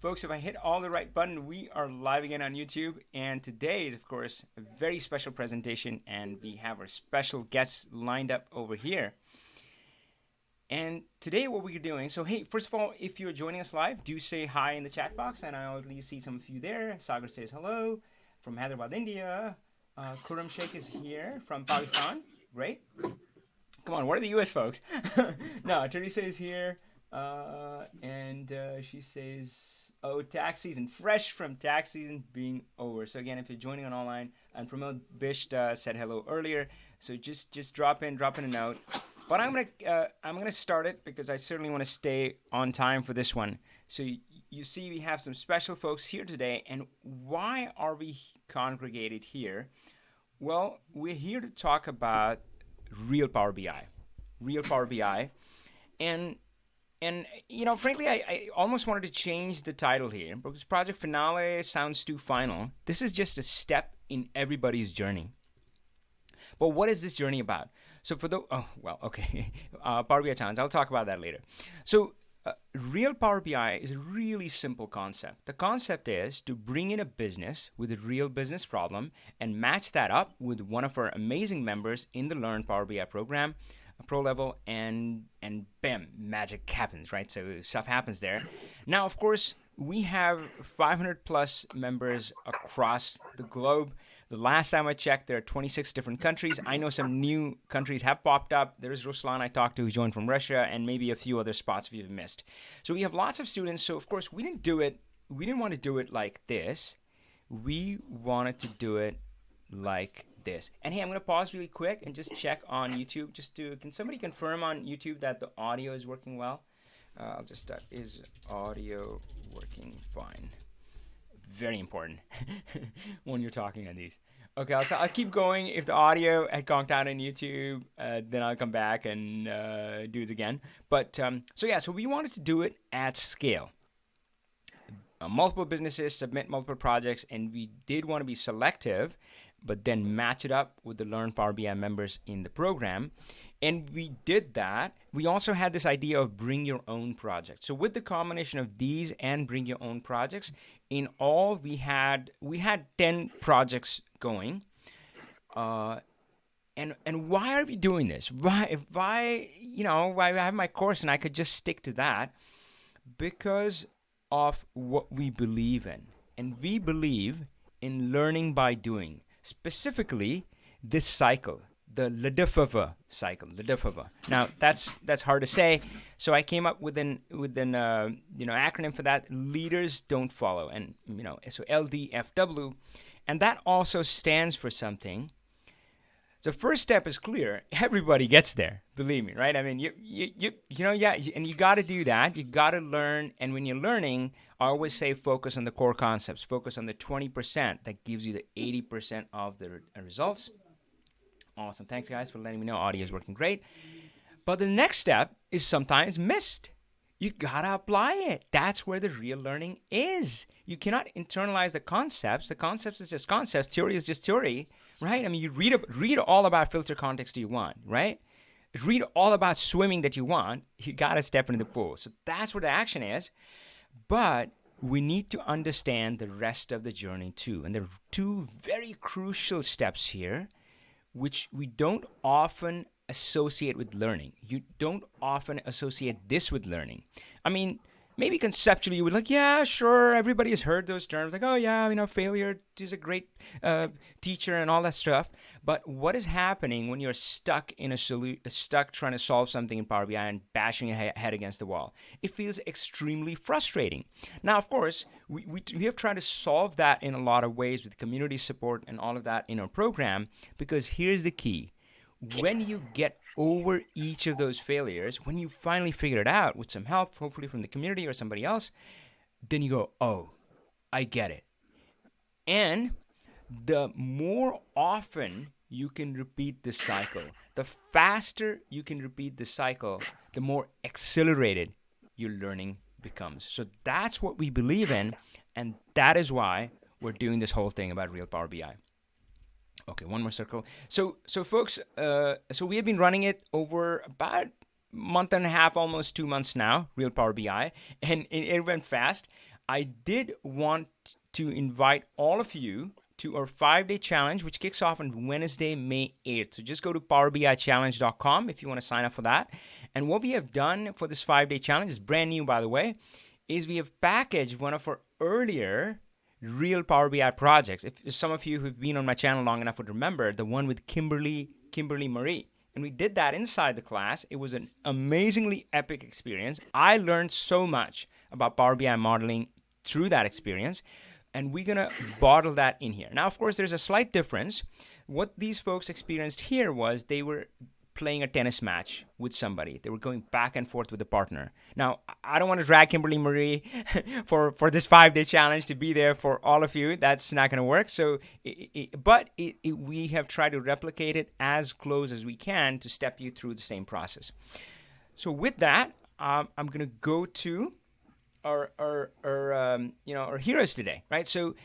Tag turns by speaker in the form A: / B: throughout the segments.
A: Folks, if I hit all the right button, we are live again on YouTube. And today is, of course, a very special presentation. And we have our special guests lined up over here. And today what we're doing, so hey, first of all, if you're joining us live, do say hi in the chat box. And I already see some of you there. Sagar says hello from Hyderabad, India. Kuram Sheikh is here from Pakistan. Great. Come on, what are the US folks? No, Teresa is here. And she says, oh, tax season, fresh from tax season being over. So again, if you're joining on online, and Pramod Bisht said hello earlier, so just drop in a note. But I'm gonna start it because I certainly want to stay on time for this one. So you see, we have some special folks here today, and why are we congregated here? Well, we're here to talk about RealPowerBI, and you know, frankly, I almost wanted to change the title here because Project Finale sounds too final. This is just a step in everybody's journey. But what is this journey about? So for the Power BI Challenge, I'll talk about that later. So Real Power BI is a really simple concept. The concept is to bring in a business with a real business problem and match that up with one of our amazing members in the Learn Power BI program, pro level, and bam, magic happens, right? So stuff happens there. Now, of course, we have 500 plus members across the globe. The last time I checked, there are 26 different countries. I know some new countries have popped up. There's Ruslan I talked to who joined from Russia, and maybe a few other spots we've missed. So we have lots of students. So of course, we didn't want to do it like this. We wanted to do it like this. And hey, I'm going to pause really quick and just check on YouTube. Can somebody confirm on YouTube that the audio is working well? I'll just is audio working fine? Very important when you're talking on these. Okay, I'll keep going. If the audio had conked out on YouTube, then I'll come back and do it again. But so we wanted to do it at scale. Multiple businesses submit multiple projects, and we did want to be selective, but then match it up with the Learn Power BI members in the program. And we did that. We also had this idea of bring your own project. So with the combination of these and bring your own projects, in all we had 10 projects going. And why are we doing this? Why I have my course and I could just stick to that? Because of what we believe in. And we believe in learning by doing. Specifically, this cycle, the LDFV cycle, LDFV. Now that's hard to say, so I came up with an acronym for that. Leaders don't follow, and so LDFW, and that also stands for something. The first step is clear. Everybody gets there. Believe me, right? I mean, and you got to do that. You got to learn, and when you're learning, I always say focus on the core concepts. Focus on the 20% that gives you the 80% of the results. Awesome. Thanks, guys, for letting me know. Audio is working great. But the next step is sometimes missed. You got to apply it. That's where the real learning is. You cannot internalize the concepts. The concepts is just concepts. Theory is just theory, right? I mean, you read all about filter context you want, right? Read all about swimming that you want. You got to step into the pool. So that's where the action is. But we need to understand the rest of the journey too. And there are two very crucial steps here, which we don't often associate with learning. You don't often associate this with learning. I mean, maybe conceptually you would like, yeah, sure, everybody has heard those terms, like, oh yeah, failure is a great teacher and all that stuff. But what is happening when you're stuck in stuck trying to solve something in Power BI and bashing your head against the wall? It feels extremely frustrating. Now, of course, we have tried to solve that in a lot of ways with community support and all of that in our program, because here's the key. When you get over each of those failures, when you finally figure it out with some help, hopefully from the community or somebody else, then you go, oh, I get it. And the more often you can repeat the cycle, the faster you can repeat the cycle, the more accelerated your learning becomes. So that's what we believe in, and that is why we're doing this whole thing about Real Power BI. Okay, one more circle. So folks, so we have been running it over about month and a half, almost 2 months now, Real Power BI, and it went fast. I did want to invite all of you to our 5-day challenge, which kicks off on Wednesday, May 8th. So just go to powerbichallenge.com if you want to sign up for that. And what we have done for this 5-day challenge is brand new, by the way, is we have packaged one of our earlier real Power BI projects. If some of you who've been on my channel long enough would remember the one with Kimberly Marie. And we did that inside the class. It was an amazingly epic experience. I learned so much about Power BI modeling through that experience, and we're going to bottle that in here. Now, of course, there's a slight difference. What these folks experienced here was they were playing a tennis match with somebody. They were going back and forth with a partner. Now, I don't want to drag Kimberly Marie for this 5-day challenge to be there for all of you. That's not going to work. So, we have tried to replicate it as close as we can to step you through the same process. So with that, I'm going to go to our heroes today, right? So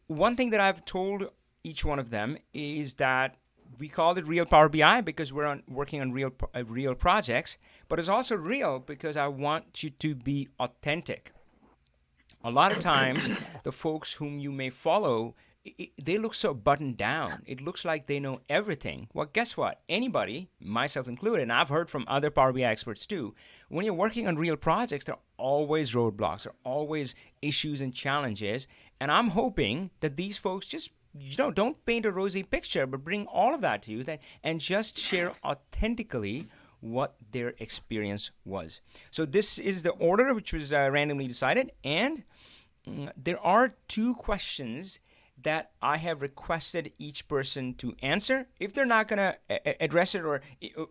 A: one thing that I've told each one of them is that we called it Real Power BI because we're working on real projects, but it's also real because I want you to be authentic. A lot of times, the folks whom you may follow, they look so buttoned down. It looks like they know everything. Well, guess what? Anybody, myself included, and I've heard from other Power BI experts too, when you're working on real projects, there are always roadblocks, there are always issues and challenges. And I'm hoping that these folks just don't paint a rosy picture, but bring all of that to you and just share authentically what their experience was. So this is the order which was randomly decided, and there are 2 questions that I have requested each person to answer. If they're not going to address it, or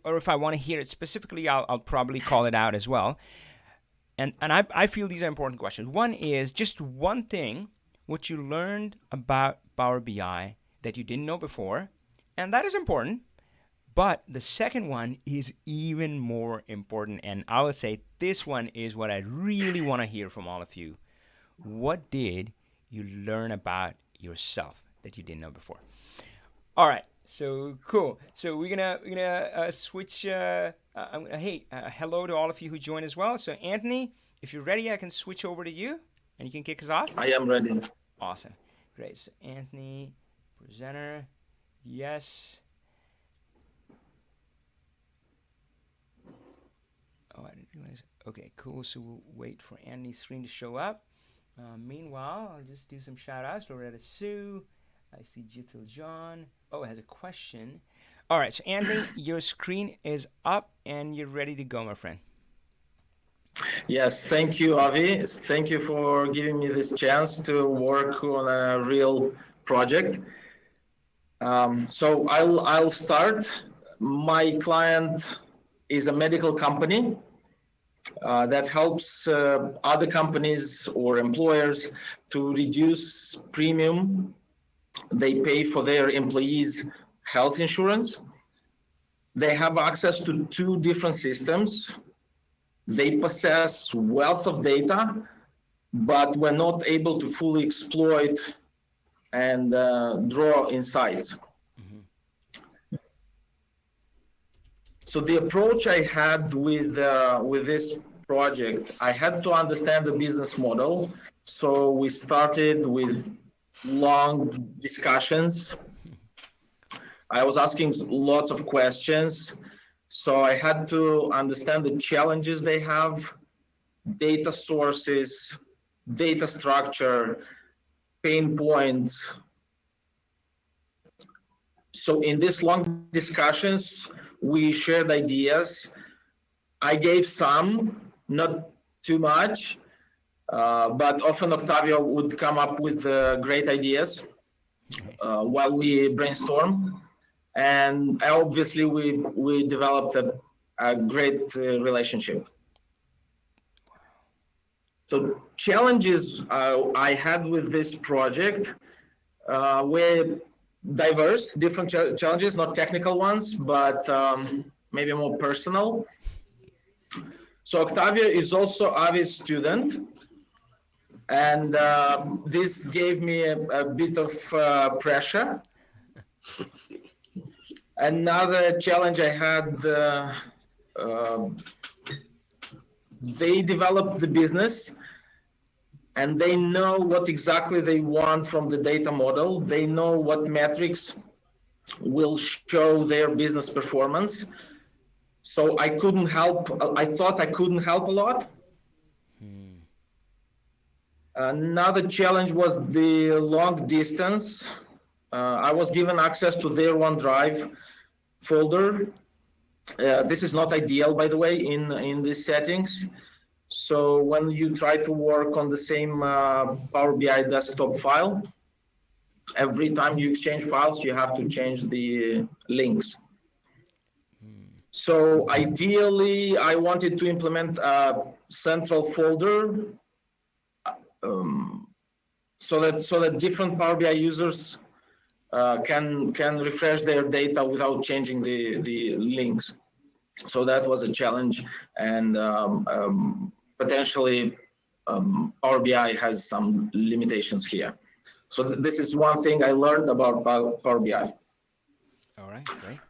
A: if I want to hear it specifically, I'll probably call it out as well. And I feel these are important questions. One is just one thing what you learned about Power BI that you didn't know before, and that is important. But the second one is even more important, and I would say this one is what I really want to hear from all of you. What did you learn about yourself that you didn't know before? All right, so cool. So we're gonna switch. Hello to all of you who joined as well. So Anthony, if you're ready, I can switch over to you, and you can kick us off.
B: I am ready.
A: Awesome, great. So Anthony, presenter, yes. Oh, I didn't realize. Okay, cool. So we'll wait for Anthony's screen to show up. Meanwhile, I'll just do some shout outs. Loretta Sue. I see Jitil John. Oh, it has a question. All right, so Anthony, your screen is up and you're ready to go, my friend.
B: Yes, thank you, Avi. Thank you for giving me this chance to work on a real project. So I'll start. My client is a medical company that helps other companies or employers to reduce premium they pay for their employees' health insurance. They have access to 2 different systems. They possess wealth of data, but were not able to fully exploit and draw insights. So the approach I had with this project, I had to understand the business model. So we started with long discussions. I was asking lots of questions. So I had to understand the challenges they have, data sources, data structure, pain points. So in these long discussions, we shared ideas. I gave some, not too much, but often Octavio would come up with great ideas while we brainstorm. And obviously, we developed a great relationship. So challenges I had with this project were diverse, different challenges, not technical ones, but maybe more personal. So Octavio is also Avi's student. And this gave me a bit of pressure. Another challenge I had, they developed the business and they know what exactly they want from the data model. They know what metrics will show their business performance. So I couldn't help. I thought I couldn't help a lot. Another challenge was the long distance. I was given access to their OneDrive folder. This is not ideal, by the way, in these settings. So when you try to work on the same Power BI desktop file, every time you exchange files, you have to change the links. So ideally, I wanted to implement a central folder so that different Power BI users can refresh their data without changing the links. So that was a challenge, and potentially Power BI has some limitations here. So this is one thing I learned about Power BI.
A: All right, great.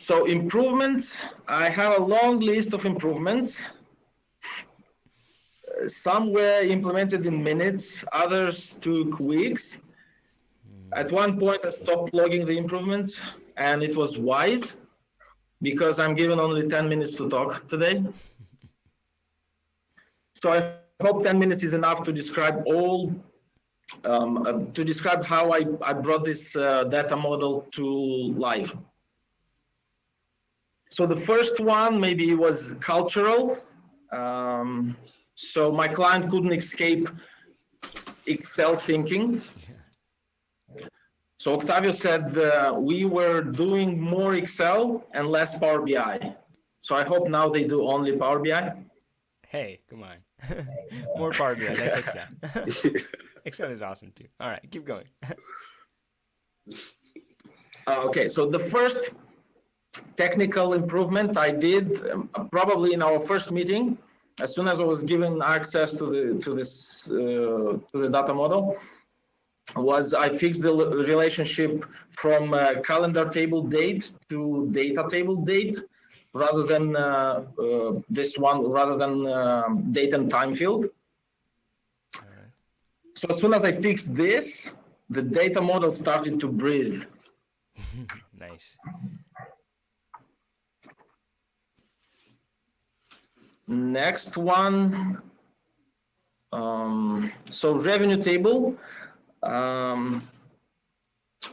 B: So improvements, I have a long list of improvements. Some were implemented in minutes, others took weeks. At one point, I stopped logging the improvements, and it was wise because I'm given only 10 minutes to talk today. So I hope 10 minutes is enough to describe all, to describe how I brought this data model to life. So the first one maybe was cultural. So my client couldn't escape Excel thinking. So Octavio said we were doing more Excel and less Power BI. So I hope now they do only Power BI.
A: Hey, come on. More Power BI, less Excel. Excel is awesome too. All right, keep going.
B: Okay, so the first technical improvement I did probably in our first meeting, as soon as I was given access to the data model, was I fixed the relationship from calendar table date to data table date, rather than this one, rather than date and time field.
A: All right.
B: So as soon as I fixed this, the data model started to breathe.
A: Nice.
B: Next one. So revenue table.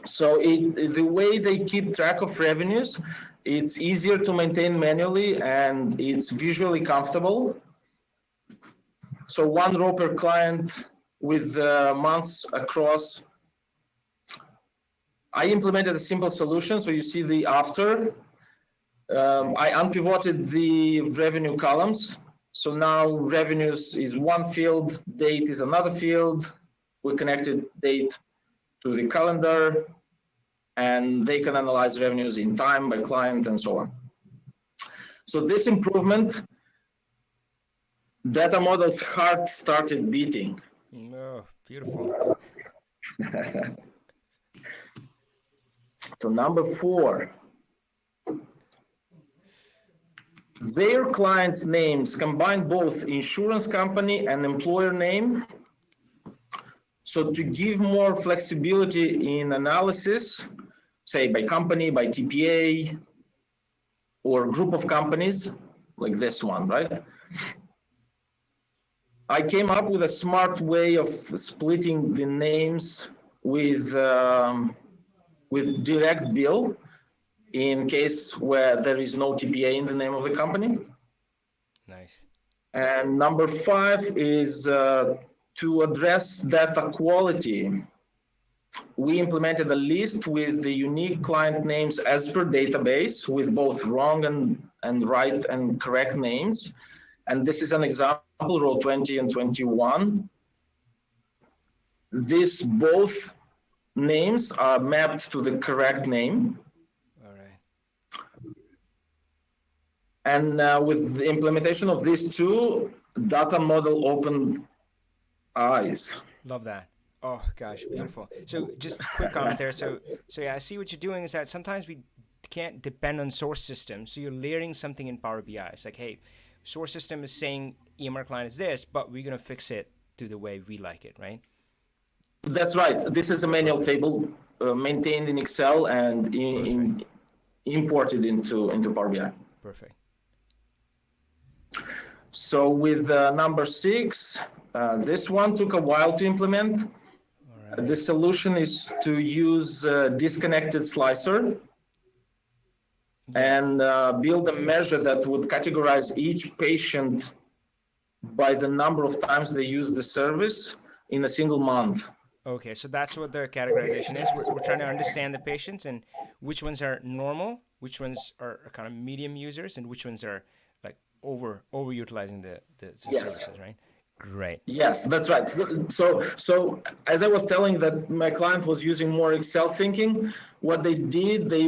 B: So the way they keep track of revenues, it's easier to maintain manually and it's visually comfortable. So one row per client with months across. I implemented a simple solution. So you see the after. I unpivoted the revenue columns. So now revenues is one field, date is another field. We connected date to the calendar, and they can analyze revenues in time by client and so on. So this improvement, data model's heart started beating.
A: Oh, beautiful.
B: So number 4, their clients' names combine both insurance company and employer name. So to give more flexibility in analysis, say by company, by TPA, or group of companies, like this one, right? I came up with a smart way of splitting the names with direct bill in case where there is no TPA in the name of the company.
A: Nice.
B: And number 5 is to address data quality. We implemented a list with the unique client names as per database with both wrong and right and correct names. And this is an example, row 20 and 21. These both names are mapped to the correct name.
A: All right.
B: And with the implementation of these two, data model opened eyes.
A: Love that. Oh gosh, beautiful. So just quick comment there. So yeah, I see what you're doing is that sometimes we can't depend on source systems. So you're layering something in Power BI. It's like, hey, source system is saying EMR client is this, but we're gonna fix it to the way we like it, right?
B: That's right. This is a manual
A: Perfect.
B: table maintained in Excel and
A: Perfect.
B: imported into Power BI.
A: Perfect.
B: So with number 6, this one took a while to implement.
A: All
B: The
A: right.
B: solution is to use disconnected slicer
A: Yeah.
B: and build a measure that would categorize each patient by the number of times they use the service in a single month.
A: Okay, so that's what the categorization is. We're trying to understand the patients and which ones are normal, which ones are kind of medium users, and which ones are like overutilizing the
B: Yes.
A: services, right? Great.
B: Yes, that's right. So as I was telling that my client was using more Excel thinking, what they did, they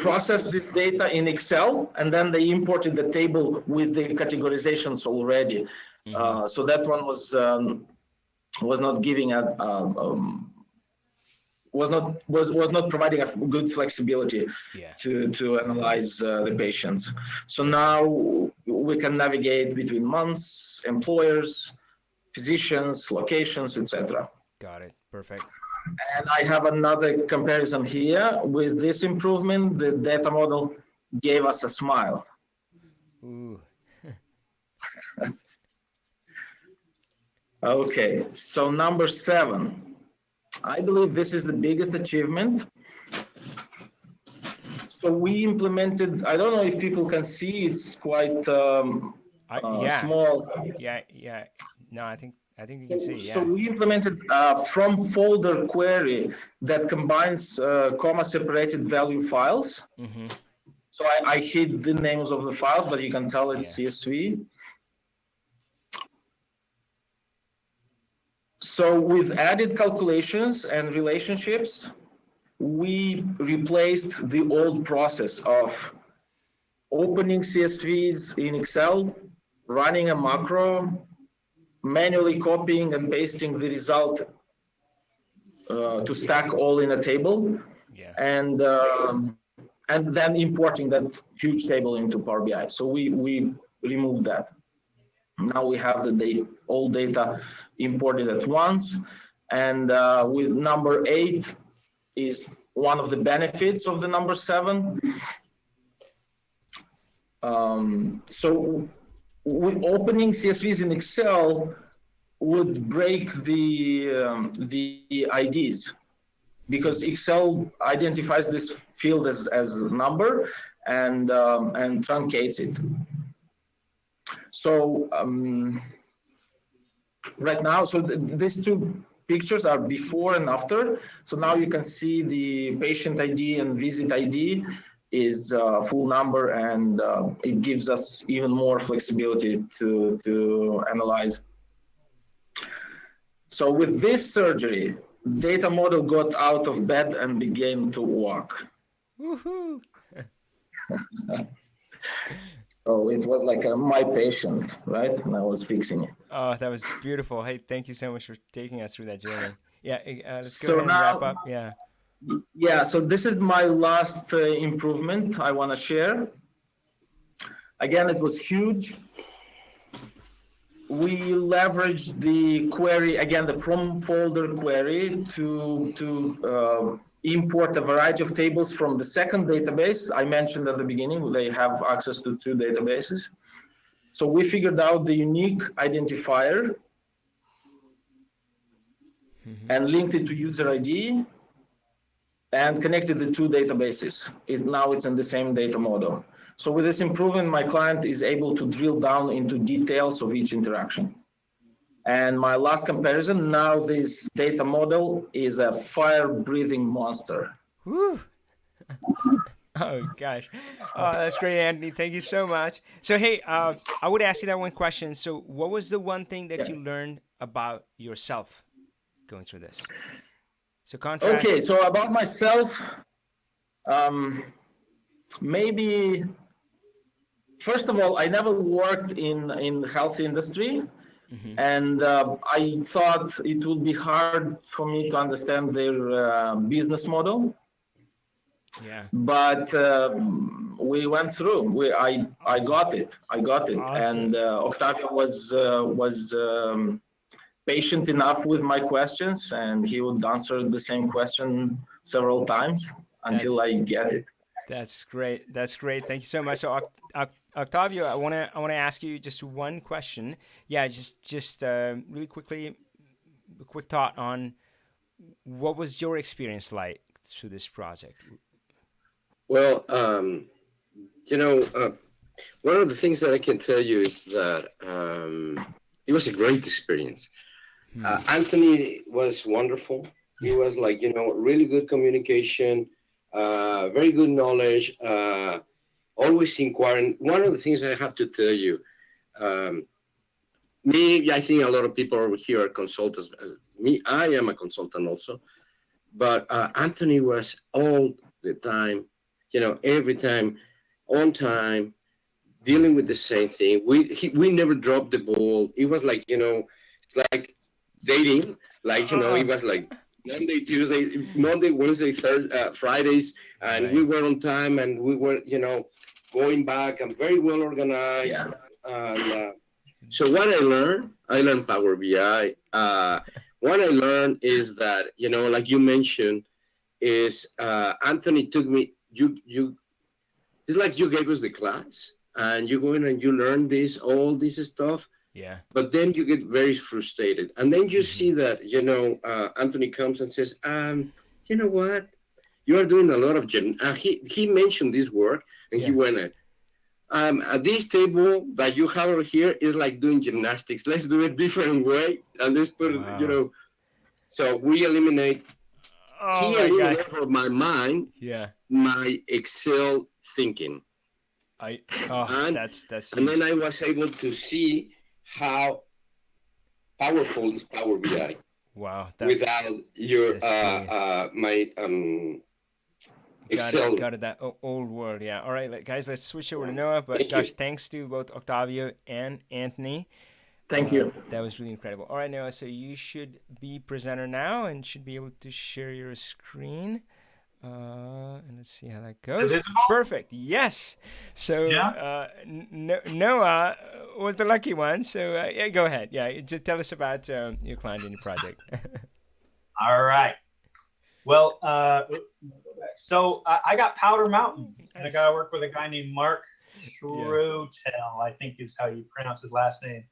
B: processed this data in Excel and then they imported the table with the categorizations already.
A: Mm-hmm.
B: So that one was not giving a was not providing a good flexibility
A: Yeah.
B: to analyze the patients. So
A: Perfect.
B: now we can navigate between months, employers, physicians, locations, etc.
A: Got it. Perfect.
B: And I have another comparison here. With this improvement, the data model gave us a smile.
A: Ooh.
B: Okay, so number 7. I believe this is the biggest achievement. So we implemented, I don't know if people can see, it's quite
A: Yeah.
B: small.
A: Yeah. Yeah. No, I think you can see.
B: So
A: Yeah.
B: we implemented a from folder query that combines comma separated value files.
A: Mm-hmm.
B: So I hid the names of the files, but you can tell it's
A: Yeah.
B: CSV. So with added calculations and relationships, we replaced the old process of opening CSVs in Excel, running a macro, manually copying and pasting the result to stack all in a table,
A: Yeah.
B: and then importing that huge table into Power BI. So we removed that. Now we have the all data imported at once, and with number 8 is one of the benefits of the number 7. So with opening CSVs in Excel would break the IDs because Excel identifies this field as a number and truncates it. So right now, so these two pictures are before and after. So now you can see the patient ID and visit ID is full number, and it gives us even more flexibility to analyze. So with this surgery, data model got out of bed and began to walk.
A: Woohoo!
B: So it was like my patient, right? And I was fixing it.
A: Oh, that was beautiful. Hey, thank you so much for taking us through that journey. Yeah, let's go
B: So
A: ahead and wrap
B: now,
A: up. Yeah.
B: yeah, so this is my last improvement I want to share. Again, it was huge. We leveraged the query, again, the from folder query to import a variety of tables from the second database. I mentioned at the beginning, they have access to 2 databases. So we figured out the unique identifier
A: Mm-hmm.
B: and linked it to user ID and connected the 2 databases. Now it's in the same data model. So with this improvement, my client is able to drill down into details of each interaction. And my last comparison, now this data model is a fire-breathing monster.
A: Woo! Oh gosh. Oh, that's great, Anthony. Thank you so much. So hey, I would ask you that one question. So what was the one thing that
B: Yeah.
A: you learned about yourself going through this? So
B: Okay,
A: contrast.
B: so about myself, um, maybe first of all, I never worked in health industry,
A: Mm-hmm.
B: and I thought it would be hard for me to understand their business model.
A: Yeah.
B: but we went through. I
A: Awesome.
B: got it. I got it.
A: Awesome.
B: And Octavio was patient enough with my questions, and he would answer the same question several times until
A: That's
B: I get it.
A: that's great. That's great. Thank you so much. So, Octavio, I want to ask you just one question. Yeah, just really quickly, a quick thought on what was your experience like through this project?
C: Well, you know, one of the things that I can tell you is that it was a great experience.
A: Hmm.
C: Anthony was wonderful. He
A: Yeah.
C: was like, really good communication, very good knowledge, always inquiring. One of the things I have to tell you, um, me, I think a lot of people over here are consultants. Me, I am a consultant also. But Anthony was all the time, every time, on time,
A: Yeah.
C: dealing with the same thing. We never dropped the ball. It was like it's like dating. Like it
A: Uh,
C: was like Monday, Tuesday, Monday, Wednesday, Thursday, Fridays, and we
A: right.
C: were on time, and we were going back and very well organized.
B: Yeah.
C: And so what I learned Power BI. What I learned is that like you mentioned, is Anthony took me. You It's like you gave us the class and you go in and you learn all this stuff,
A: Yeah.
C: but then you get very frustrated. And then you
A: Hmm.
C: see that, Anthony comes and says, you know what? You are doing a lot of he mentioned this work and he
A: Yeah.
C: went at this table that you have over here is like doing gymnastics. Let's do it different way. And let's put it,
A: Wow.
C: so we eliminate,
A: Oh
C: he
A: my God.
C: eliminated from my mind
A: Yeah.
C: my Excel thinking.
A: I. Oh,
C: and
A: that's
C: and then
A: huge.
C: I was able to see how powerful is Power BI
A: Wow.
C: without your
A: That's brilliant.
C: my
A: Got it.
C: Excel.
A: Got it. That old world. Yeah. All right, guys. Let's switch over to Noah. But
C: Thank
A: gosh,
C: you.
A: thanks to both Octavio and Anthony.
B: Thank you.
A: That was really incredible. All right, Noah. So you should be presenter now and should be able to share your screen. And let's see how that goes.
D: Visible?
A: Perfect. Yes. So
D: Yeah.
A: Noah was the lucky one. So yeah, go ahead. Yeah, just tell us about your client in your project.
D: All right. Well, so I got Powder Mountain, and I got
A: Nice.
D: to work with a guy named Mark
A: Yeah.
D: Schrotel, I think is how you pronounce his last name.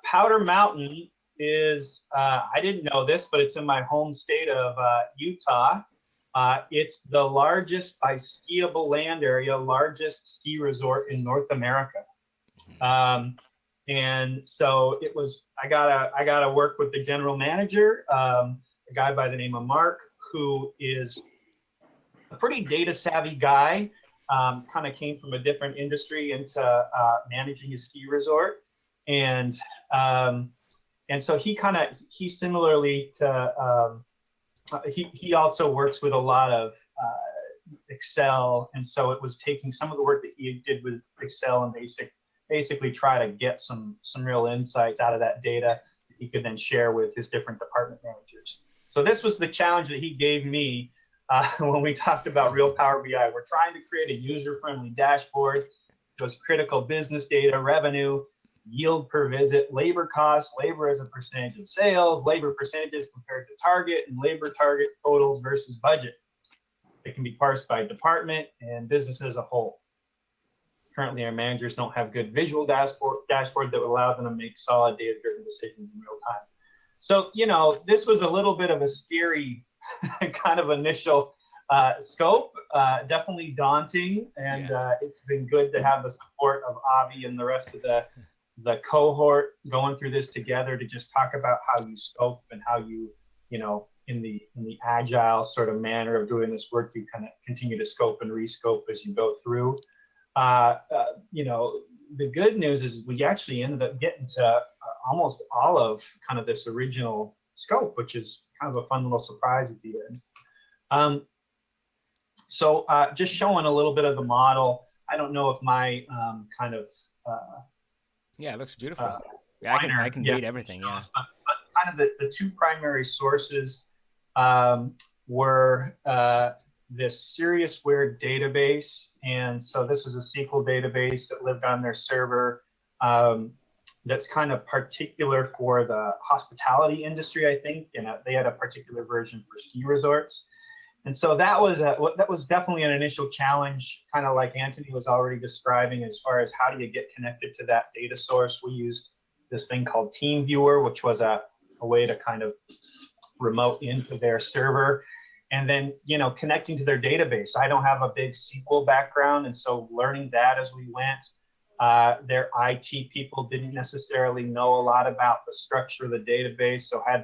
D: Powder Mountain is, I didn't know this, but it's in my home state of Utah. It's the largest by skiable land area, largest ski resort in North America.
A: Nice.
D: And so it was, I gotta work with the general manager, a guy by the name of Mark, who is a pretty data savvy guy. Kind of came from a different industry into managing a ski resort, and um, and so he similarly to he also works with a lot of Excel, and so it was taking some of the work that he did with Excel and basically try to get some real insights out of that data that he could then share with his different department managers. So this was the challenge that he gave me when we talked about Real Power BI. We're trying to create a user-friendly dashboard, shows critical business data, revenue, yield per visit, labor costs, labor as a percentage of sales, labor percentages compared to target, and labor target totals versus budget. It can be parsed by department and business as a whole. Currently, our managers don't have good visual dashboard that would allow them to make solid data-driven decisions in real time. So, this was a little bit of a scary kind of initial scope, definitely daunting, and
A: Yeah.
D: it's been good to have the support of Avi and the rest of the cohort going through this together to just talk about how you scope and how in the agile sort of manner of doing this work, you kind of continue to scope and rescope as you go through. The good news is we actually ended up getting to almost all of kind of this original scope, which is kind of a fun little surprise at the end. So just showing a little bit of the model. I don't know if my kind of
A: Yeah, it looks beautiful.
D: uh,
A: Yeah, I
D: pointer,
A: can
D: yeah,
A: read everything. Yeah.
D: but kind of the two primary sources were this SeriousWare database. And so this was a SQL database that lived on their server. That's kind of particular for the hospitality industry, I think, and they had a particular version for ski resorts. And so that was definitely an initial challenge, kind of like Anthony was already describing, as far as how do you get connected to that data source. We used this thing called TeamViewer, which was a way to kind of remote into their server, and then connecting to their database. I don't have a big SQL background, and so learning that as we went. Their IT people didn't necessarily know a lot about the structure of the database, so had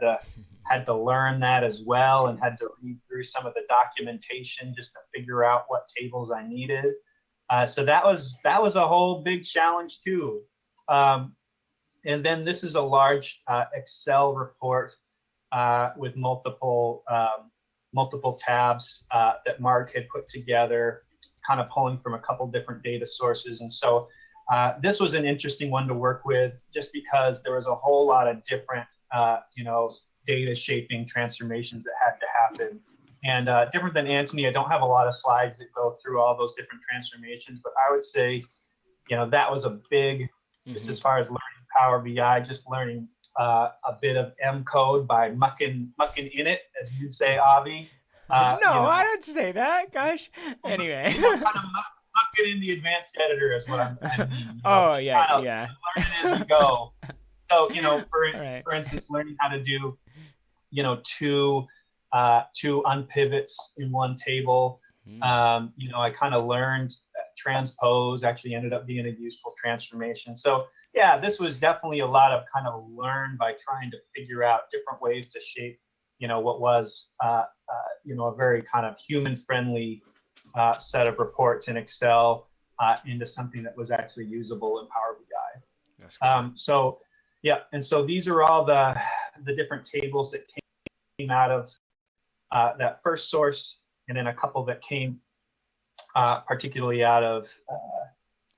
D: to learn that as well, and had to read through some of the documentation just to figure out what tables I needed. So that was a whole big challenge too. And then this is a large Excel report with multiple tabs that Mark had put together, kind of pulling from a couple different data sources. And so this was an interesting one to work with, just because there was a whole lot of different, data shaping transformations that had to happen. And different than Anthony, I don't have a lot of slides that go through all those different transformations, but I would say, that was a big, just as far as learning Power BI, just learning a bit of M code by mucking in it, as you'd say, Avi.
A: No, I don't say that. Gosh. Anyway.
D: Kind of muck it in the advanced editor is what I mean.
A: Oh yeah,
D: kind of
A: yeah.
D: Learning as you go. So
A: Right.
D: for instance, learning how to do two unpivots in one table. I kind of learned that transpose actually ended up being a useful transformation. So yeah, this was definitely a lot of kind of learn by trying to figure out different ways to shape, what was, a very kind of human-friendly set of reports in Excel into something that was actually usable in Power BI.
A: That's cool.
D: So yeah, and so these are all the different tables that came out of that first source, and then a couple that came particularly out of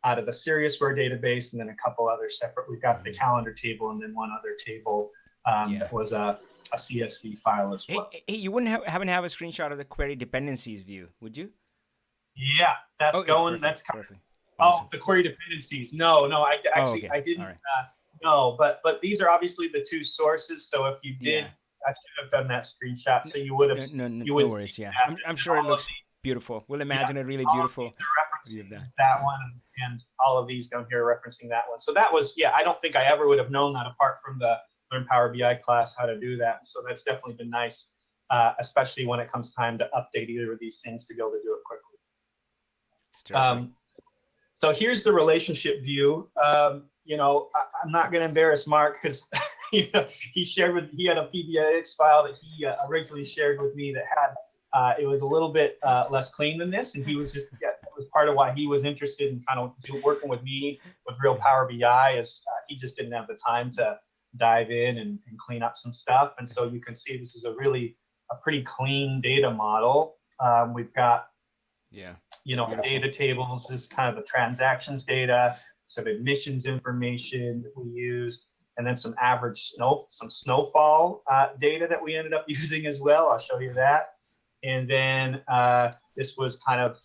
D: the SeriousWare database, and then a couple other separate. We've got the calendar table, and then one other table that was a CSV file as well.
A: Hey, you wouldn't happen to have a screenshot of the query dependencies view, would you?
D: Yeah, that's going.
A: Perfect,
D: that's coming.
A: Perfect. Awesome.
D: Oh, the query dependencies. No, I actually
A: okay.
D: I didn't.
A: Right.
D: No, but these are obviously the two sources. So if you did, I should have done that screenshot. So you would have.
A: No
D: would
A: worries. Yeah, I'm sure it looks beautiful. We'll imagine a really beautiful.
D: That one, and all of these down here are referencing that one. So that was, I don't think I ever would have known that apart from the Learn Power BI class, how to do that. So that's definitely been nice, especially when it comes time to update either of these things to be able to do it quickly. So here's the relationship view. I'm not going to embarrass Mark because he had a PBIX file that he originally shared with me that had it was a little bit less clean than this, and he was just it was part of why he was interested in kind of working with me with RealPowerBI, as he just didn't have the time to dive in and clean up some stuff. And so you can see this is a pretty clean data model. We've got data tables. This is kind of the transactions data, some admissions information that we used, and then some average snowfall data that we ended up using as well. I'll show you that. And then this was kind of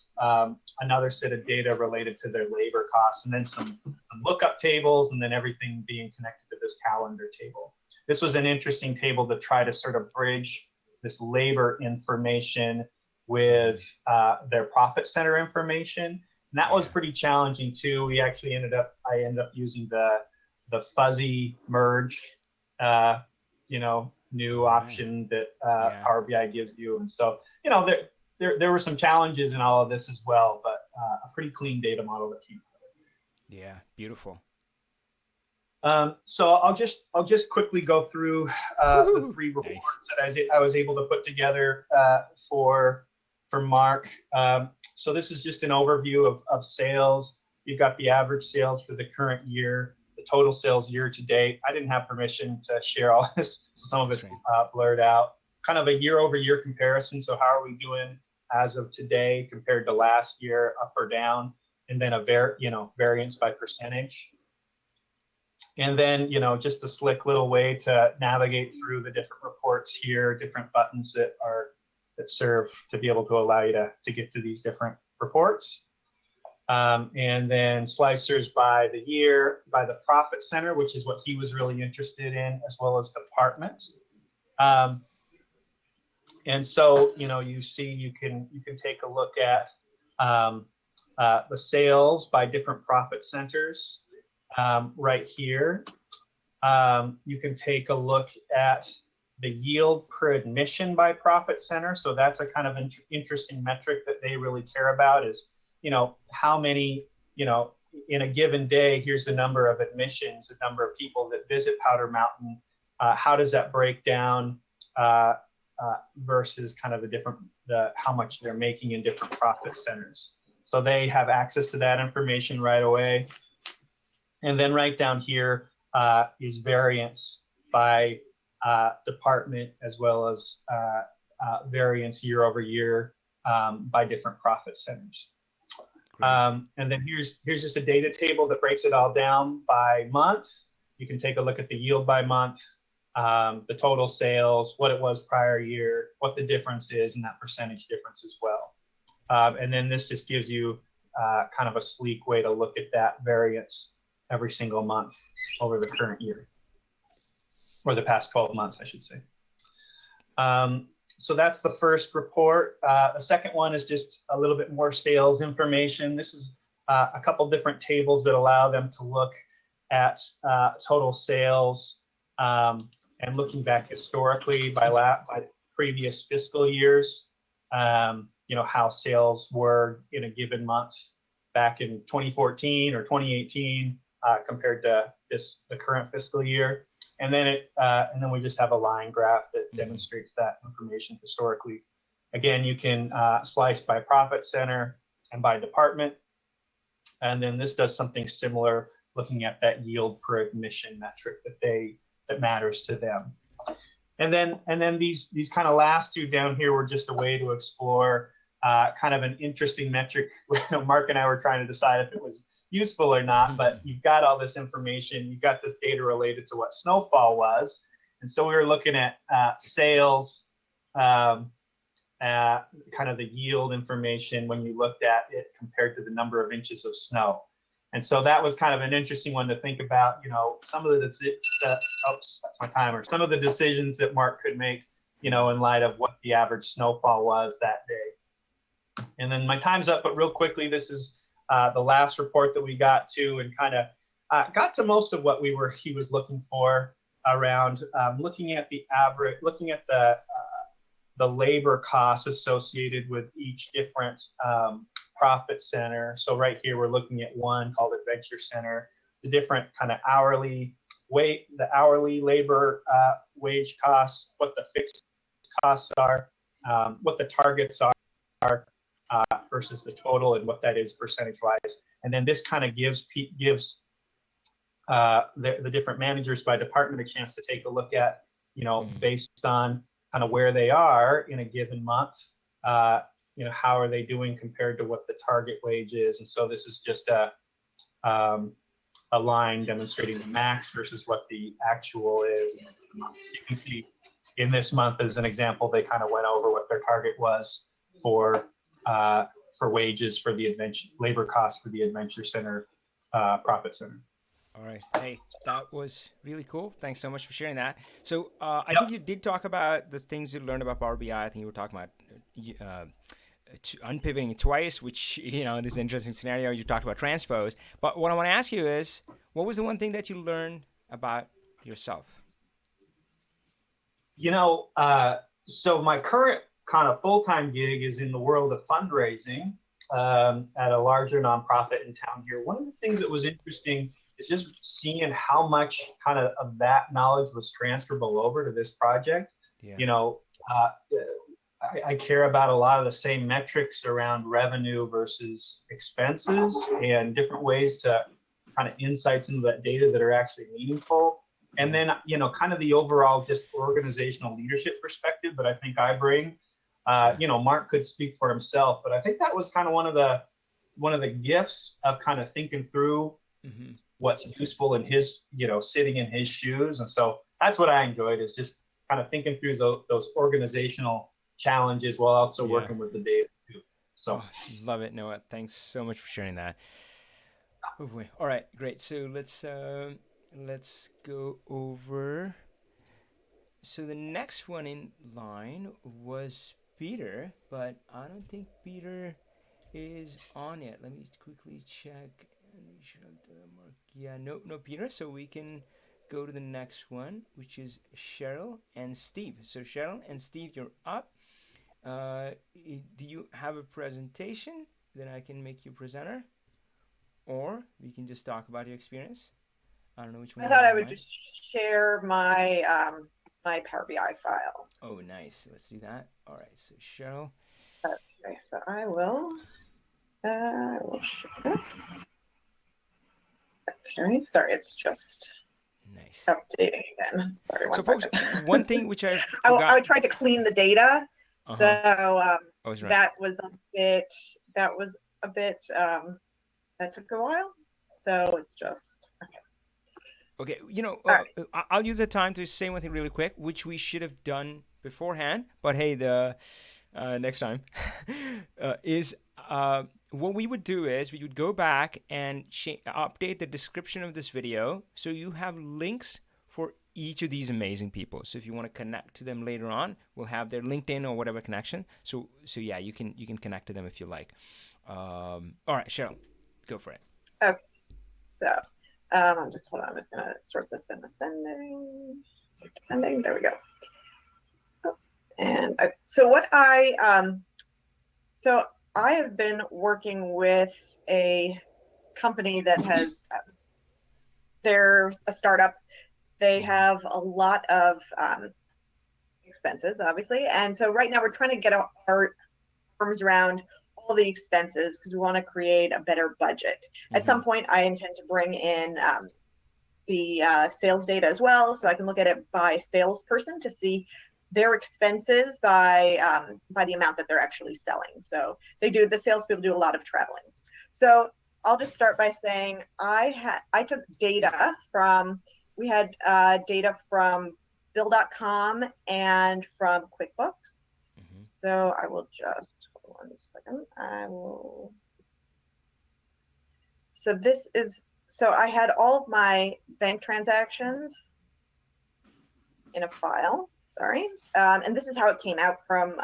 D: another set of data related to their labor costs, and then some lookup tables, and then everything being connected to this calendar table. This was an interesting table to try to sort of bridge this labor information with their profit center information. And that was pretty challenging too. I ended up using the fuzzy merge, new option that Power BI gives you. And so, there were some challenges in all of this as well, but a pretty clean data model that came out of it.
A: Yeah, beautiful.
D: So I'll just quickly go through the three reports that I was able to put together for Mark. So this is just an overview of sales. You've got the average sales for the current year, the total sales year to date. I didn't have permission to share all this, so some of it's blurred out. Kind of a year-over-year comparison. So how are we doing as of today compared to last year, up or down? And then a variance by percentage. And then, just a slick little way to navigate through the different reports here, different buttons that are that serve to be able to allow you to get to these different reports. And then slicers by the year, by the profit center, which is what he was really interested in, as well as department. And so, you see, you can take a look at the sales by different profit centers right here. You can take a look at the yield per admission by profit center. So that's a kind of interesting metric that they really care about is, how many, in a given day, here's the number of admissions, the number of people that visit Powder Mountain. How does that break down versus kind of how much they're making in different profit centers. So they have access to that information right away. And then right down here is variance by department, as well as variance year over year by different profit centers. And then here's just a data table that breaks it all down by month. You can take a look at the yield by month, the total sales, what it was prior year, what the difference is, and that percentage difference as well. And then this just gives you kind of a sleek way to look at that variance every single month over the current year, or the past 12 months, I should say. So that's the first report. The second one is just a little bit more sales information. This is a couple different tables that allow them to look at total sales and looking back historically by previous fiscal years, how sales were in a given month back in 2014 or 2018 compared to the current fiscal year. And then we just have a line graph that demonstrates that information historically. Again, you can slice by profit center and by department. And then this does something similar, looking at that yield per admission metric that matters to them. And then these kind of last two down here were just a way to explore kind of an interesting metric. Mark and I were trying to decide if it was useful or not, but you've got all this information, you've got this data related to what snowfall was. And so we were looking at sales, kind of the yield information when you looked at it compared to the number of inches of snow. And so that was kind of an interesting one to think about, some of some of the decisions that Mark could make, in light of what the average snowfall was that day. And then my time's up, but real quickly, this is the last report that we got to, and kind of got to most of what he was looking for around looking at the average, looking at the labor costs associated with each different profit center. So right here, we're looking at one called Adventure Center, the different kind of hourly labor wage costs, what the fixed costs are, what the targets are versus the total, and what that is percentage-wise. And then this kind of gives the different managers by department a chance to take a look at, based on kind of where they are in a given month, how are they doing compared to what the target wage is. And so this is just a line demonstrating the max versus what the actual is in a month. So you can see in this month, as an example, they kind of went over what their target was for wages for the labor costs for the Adventure Center profit center.
A: All right. Hey, that was really cool. Thanks so much for sharing that. So I think you did talk about the things you learned about Power BI. I think you were talking about unpivoting twice, which, this is an interesting scenario. You talked about transpose. But what I want to ask you is, what was the one thing that you learned about yourself?
D: So my current kind of full-time gig is in the world of fundraising at a larger nonprofit in town here. One of the things that was interesting is just seeing how much kind of that knowledge was transferable over to this project. Yeah. I care about a lot of the same metrics around revenue versus expenses, and different ways to kind of insights into that data that are actually meaningful. And then, kind of the overall just organizational leadership perspective that I think I bring. Mark could speak for himself, but I think that was kind of one of the gifts of kind of thinking through what's useful in his, sitting in his shoes. And so that's what I enjoyed, is just kind of thinking through those organizational challenges while also
A: Yeah.
D: working with the data too. So
A: Oh, love it, Noah. Thanks so much for sharing that. Oh boy. All right, great. So let's go over. So the next one in line was Peter, but I don't think Peter is on yet. Let me quickly check. Yeah, no Peter. So we can go to the next one, which is Cheryl and Steve. So Cheryl and Steve, you're up. Do you have a presentation that I can make you presenter, or we can just talk about your experience? I don't know which one
E: I
A: you have
E: thought I
A: in
E: would
A: mind.
E: just share my my Power BI file.
A: Oh, nice. Let's do that. All right. So Cheryl.
E: Okay, so I will share this. Okay, sorry, it's just
A: Nice.
E: updating again. Sorry,
A: So,
E: one
A: folks,
E: second.
A: one thing which I
E: I
A: forgot.
E: tried to clean the data, so
A: I was right.
E: that was a bit. That took a while. So it's just okay.
A: Okay,
E: All right.
A: I'll use the time to say one thing really quick, which we should have done beforehand. But hey, the next time is what we would do is we would go back and update the description of this video so you have links for each of these amazing people. So if you want to connect to them later on, we'll have their LinkedIn or whatever connection. So yeah, you can connect to them if you like. All right, Cheryl, go for it.
E: Okay. So I'm just hold on. I'm just gonna sort this in ascending. Descending. There we go. Oh, and so what so I have been working with a company that has they're a startup. They have a lot of expenses, obviously, and so right now we're trying to get our arms around all the expenses because we want to create a better budget. At some point, I intend to bring in the sales data as well, so I can look at it by salesperson to see their expenses by the amount that they're actually selling. So the salespeople do a lot of traveling. So I'll just start by saying I took data from data from Bill.com and from QuickBooks. So I will just hold on a second. So I had all of my bank transactions in a file, sorry. And this is how it came out from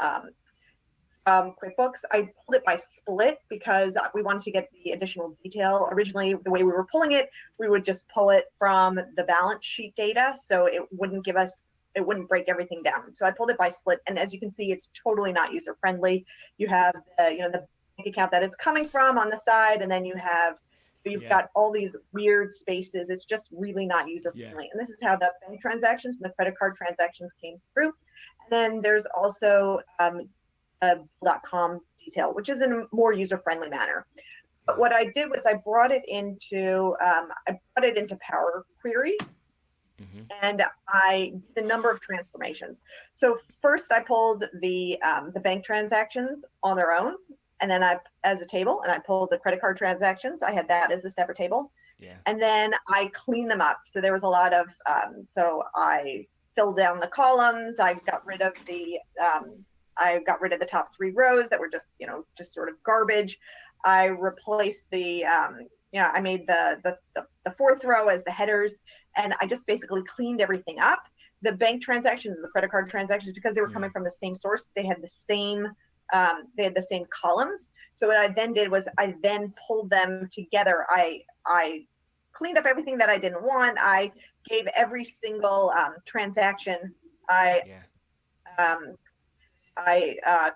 E: QuickBooks. I pulled it by split because we wanted to get the additional detail. Originally, the way we were pulling it, we would just pull it from the balance sheet data, so it wouldn't break everything down. So I pulled it by split, and as you can see, it's totally not user friendly. You have the bank account that it's coming from on the side, and then you've got all these weird spaces. It's just really not user friendly. And this is how the bank transactions and the credit card transactions came through. And then there's also a .com detail, which is in a more user friendly manner. But what I did was I brought it into Power Query. And I did a number of transformations. So first I pulled the bank transactions on their own, and then as a table, and I pulled the credit card transactions. I had that as a separate table. And then I cleaned them up. So there was a lot of, so I filled down the columns. I got rid of the top 3 rows that were just sort of garbage. I replaced I made the 4th row as the headers, and I just basically cleaned everything up. The bank transactions, the credit card transactions, because they were coming from the same source, they had the same columns. So what I then did was I then pulled them together. I cleaned up everything that I didn't want. I gave every single transaction. I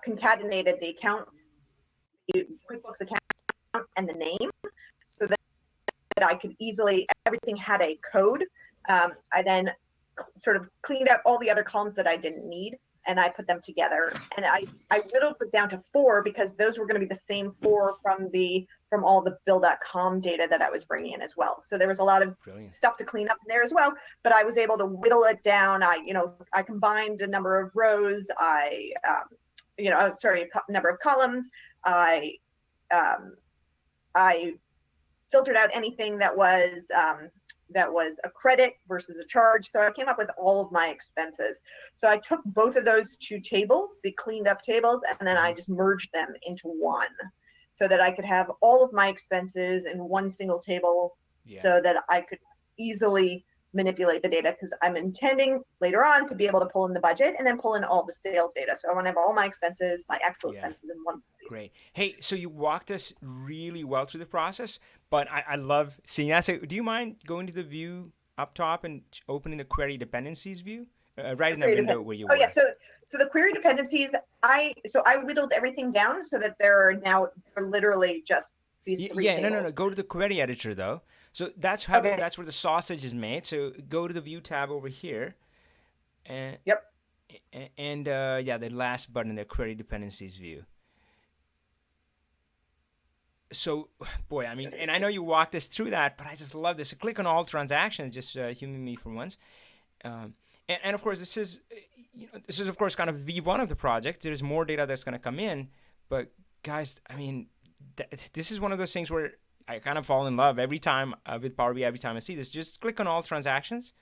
E: concatenated the account, the QuickBooks account, and the name, so that I could easily, everything had a code. I then sort of cleaned out all the other columns that I didn't need, and I put them together. And I whittled it down to 4 because those were going to be the same 4 from all the Bill.com data that I was bringing in as well. So there was a lot of stuff to clean up in there as well, but I was able to whittle it down. I combined a number of rows. A number of columns. I filtered out anything that was that was a credit versus a charge. So I came up with all of my expenses. So I took both of those two tables, the cleaned up tables, and then I just merged them into one so that I could have all of my expenses in one single table so that I could easily manipulate the data, because I'm intending later on to be able to pull in the budget and then pull in all the sales data. So I want to have all my expenses, my actual expenses in one place.
A: Great. Hey, so you walked us really well through the process, but I love seeing that. So do you mind going to the view up top and opening the query dependencies view? Right in the window where you were.
E: Yeah, so the query dependencies, I whittled everything down so that they're literally just these three tables.
A: No. Go to the query editor though. So that's that's where the sausage is made. So go to the view tab over here, and the last button, the query dependencies view. So, boy, I mean, and I know you walked us through that, but I just love this. So click on all transactions, just humor me for once. And of course, this is of course kind of V1 of the project. There's more data that's going to come in, but guys, I mean, this is one of those things where I kind of fall in love every time with Power BI. Every time I see this, just click on all transactions.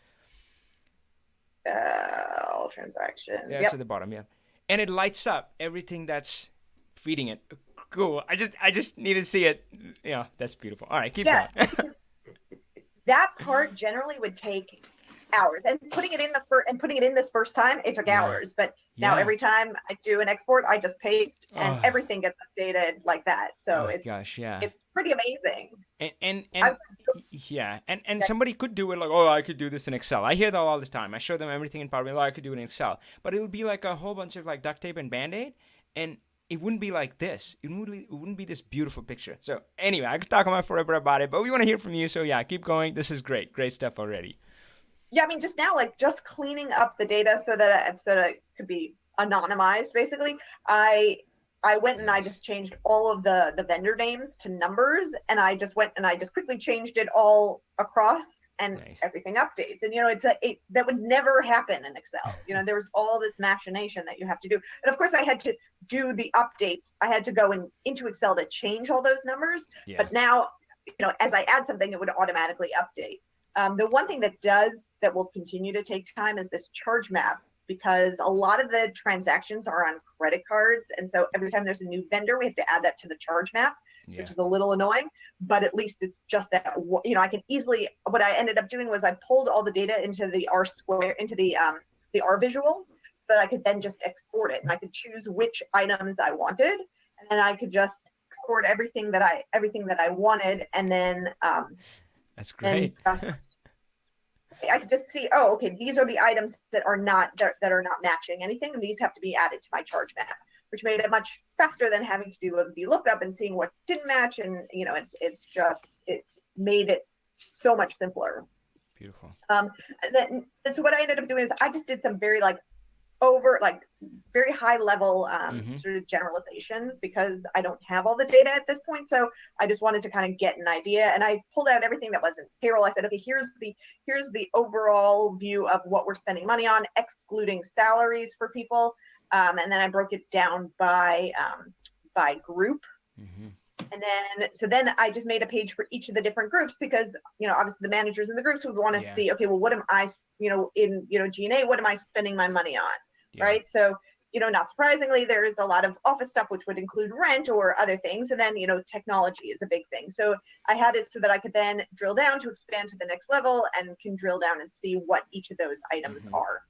E: All transactions.
A: Yeah, it's at the bottom. Yeah, and it lights up everything that's feeding it. Cool. I just need to see it. Yeah, that's beautiful. All right, keep going.
E: That part generally would take hours, and putting it in this first time, it took hours. But now every time I do an export, I just paste, and everything gets updated like that. So it's pretty amazing.
A: And somebody could do it like, oh, I could do this in Excel. I hear that all the time. I show them everything in PowerBI. Oh, I could do it in Excel, but it would be like a whole bunch of like duct tape and Band-Aid, and it wouldn't be like this. It wouldn't be this beautiful picture. So anyway, I could talk about forever about it, but we want to hear from you. So yeah, keep going. This is great. Great stuff already.
E: Yeah, I mean, just now, like just cleaning up the data so that it could be anonymized, basically. I went and I just changed all of the vendor names to numbers, and I just quickly changed it all across, and everything updates. And that would never happen in Excel. There was all this machination that you have to do, and of course I had to do the updates. I had to go into Excel to change all those numbers. But now, as I add something, it would automatically update. The one thing that will continue to take time is this charge map, because a lot of the transactions are on credit cards, and so every time there's a new vendor, we have to add that to the charge map, which is a little annoying. But at least it's just that I can easily. What I ended up doing was I pulled all the data into the the R visual, so that I could then just export it, and I could choose which items I wanted, and then I could just export everything that I wanted, and then
A: that's great.
E: I could just see, oh, okay, these are the items that are not matching anything, and these have to be added to my charge map, which made it much faster than having to do a VLOOKUP and seeing what didn't match. And it made it so much simpler.
A: Beautiful.
E: And so what I ended up doing is I just did some very very high level sort of generalizations, because I don't have all the data at this point. So I just wanted to kind of get an idea, and I pulled out everything that wasn't payroll. I said, okay, here's the overall view of what we're spending money on, excluding salaries for people. And then I broke it down by group. And then I just made a page for each of the different groups, because obviously the managers in the groups would want to see, okay, well, what am I in G&A, what am I spending my money on? Right. So, not surprisingly, there is a lot of office stuff, which would include rent or other things. And then, technology is a big thing. So I had it so that I could then drill down to expand to the next level, and can drill down and see what each of those items are.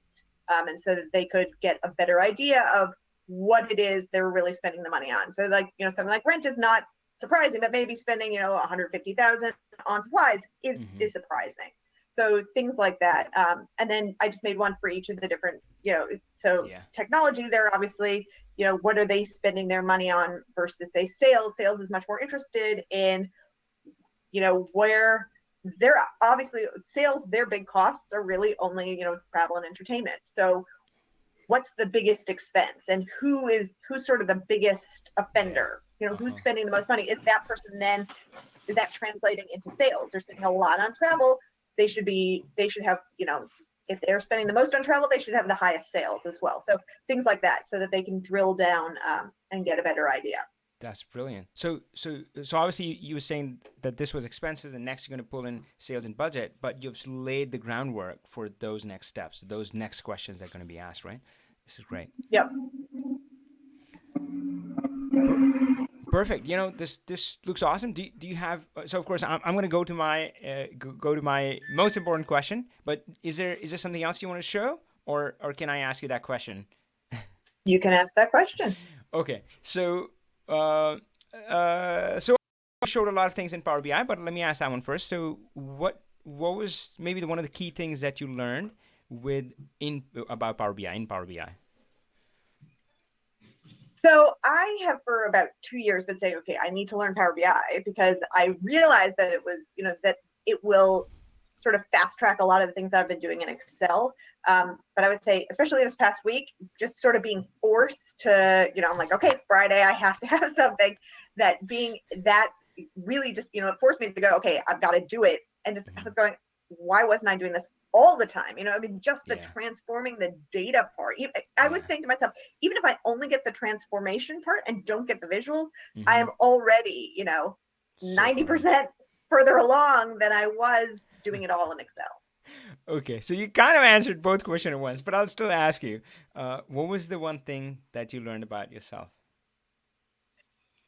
E: And so that they could get a better idea of what it is they're really spending the money on. So something like rent is not surprising, but maybe spending, $150,000 on supplies is surprising. So things like that. And then I just made one for each of the different, technology, they're obviously, what are they spending their money on versus say sales. Sales is much more interested in, where they're obviously sales, their big costs are really only, travel and entertainment. So what's the biggest expense, and who's sort of the biggest offender? Who's spending the most money? Is that person then, is that translating into sales? They're spending a lot on travel. They should have, if they're spending the most on travel, they should have the highest sales as well. So things like that, so that they can drill down and get a better idea.
A: That's brilliant. So obviously you were saying that this was expenses, and next you're going to pull in sales and budget, but you've laid the groundwork for those next steps, those next questions that are going to be asked, right? This is great.
E: Yep.
A: Perfect. You know, this looks awesome. Do you have? So of course I'm going to go to my go to my most important question. But is there something else you want to show, or can I ask you that question?
E: You can ask that question.
A: Okay. So so I showed a lot of things in Power BI, but let me ask that one first. So what was maybe one of the key things that you learned about Power BI in Power BI?
E: So I have for about 2 years been saying, okay, I need to learn Power BI because I realized that it was, that it will sort of fast track a lot of the things that I've been doing in Excel. But I would say, especially this past week, just sort of being forced to, I'm like, okay, Friday, I have to have something that really just, it forced me to go, okay, I've got to do it. And just, I was going, why wasn't I doing this all the time? Just the transforming the data part. I was saying to myself, even if I only get the transformation part and don't get the visuals, I am already, 90% further along than I was doing it all in Excel.
A: Okay, so you kind of answered both questions at once, but I'll still ask you, what was the one thing that you learned about yourself?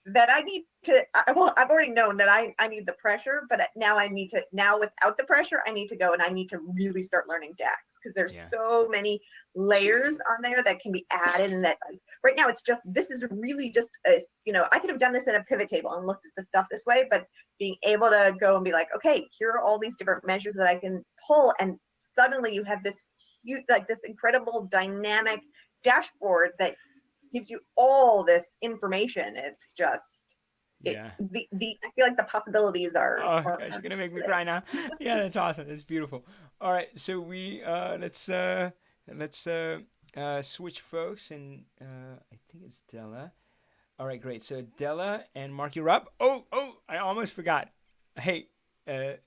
E: That I need to, I've already known that I need the pressure, but now without the pressure, I need to go and I need to really start learning DAX because there's so many layers on there that can be added. And that right now this is really just I could have done this in a pivot table and looked at the stuff this way, but being able to go and be like, okay, here are all these different measures that I can pull. And suddenly you have this huge, this incredible dynamic dashboard that gives you all this information. It's just, I feel like the possibilities are.
A: Oh gosh, you're gonna make me cry now. Yeah, that's awesome. That's beautiful. All right, so we let's switch folks, and I think it's Della. All right, great. So Della and Mark, you're up. Oh, I almost forgot. Hey,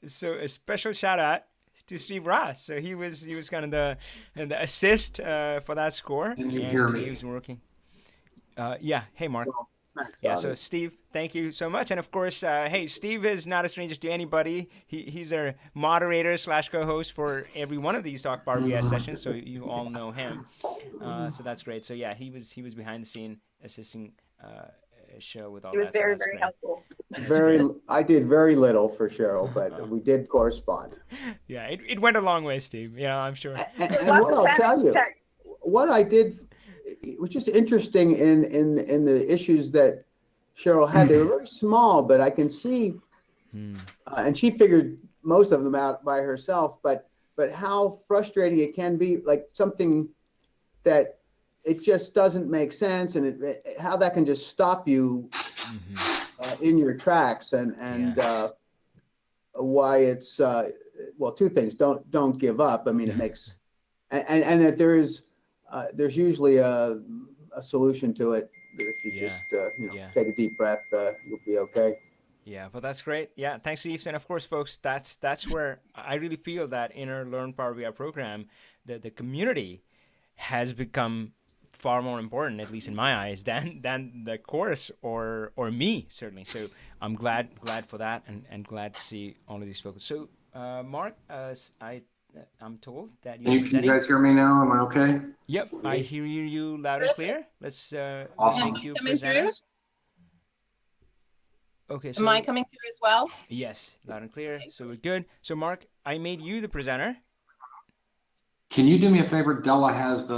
A: so a special shout out to Steve Ross. So he was kind of the assist for that score,
F: and you hear me?
A: He was working. Hey, Mark.
F: Well, thanks,
A: Yeah,
F: Avi.
A: so Steve, thank you so much. And of course, hey, Steve is not a stranger to anybody. He's our moderator / co-host for every one of these Talk Power BI sessions, so you all know him. So that's great. So yeah, he was behind the scene assisting show with all that.
E: He was very,
A: so
E: very helpful.
F: I did very little for Cheryl, but we did correspond.
A: Yeah, it went a long way, Steve. Yeah, I'm sure.
F: And what I'll tell you, what I did, which is interesting in the issues that Cheryl had, they were very small, but I can see, and she figured most of them out by herself, but how frustrating it can be, like something that it just doesn't make sense, and how that can just stop you in your tracks, and why it's, well, two things. Don't give up. I mean, it makes, and that there's usually a solution to it. If you just take a deep breath, you'll be okay.
A: Yeah, well, that's great. Yeah, thanks, Steve. And of course, folks, that's where I really feel that in our Learn Power BI program, the community has become far more important, at least in my eyes, than the course or me, certainly. So I'm glad for that, and glad to see all of these folks. So Mark, I'm told that
F: Can you guys hear me now? Am I okay?
A: Yep, I hear you loud and clear. Let's
F: Awesome.
A: make you
G: Coming
A: presenter.
G: through?
A: Okay, so
G: Am I coming through as well?
A: yes, loud and clear. So we're good. So Mark, I made you the presenter.
F: Can you do me a favor? Della has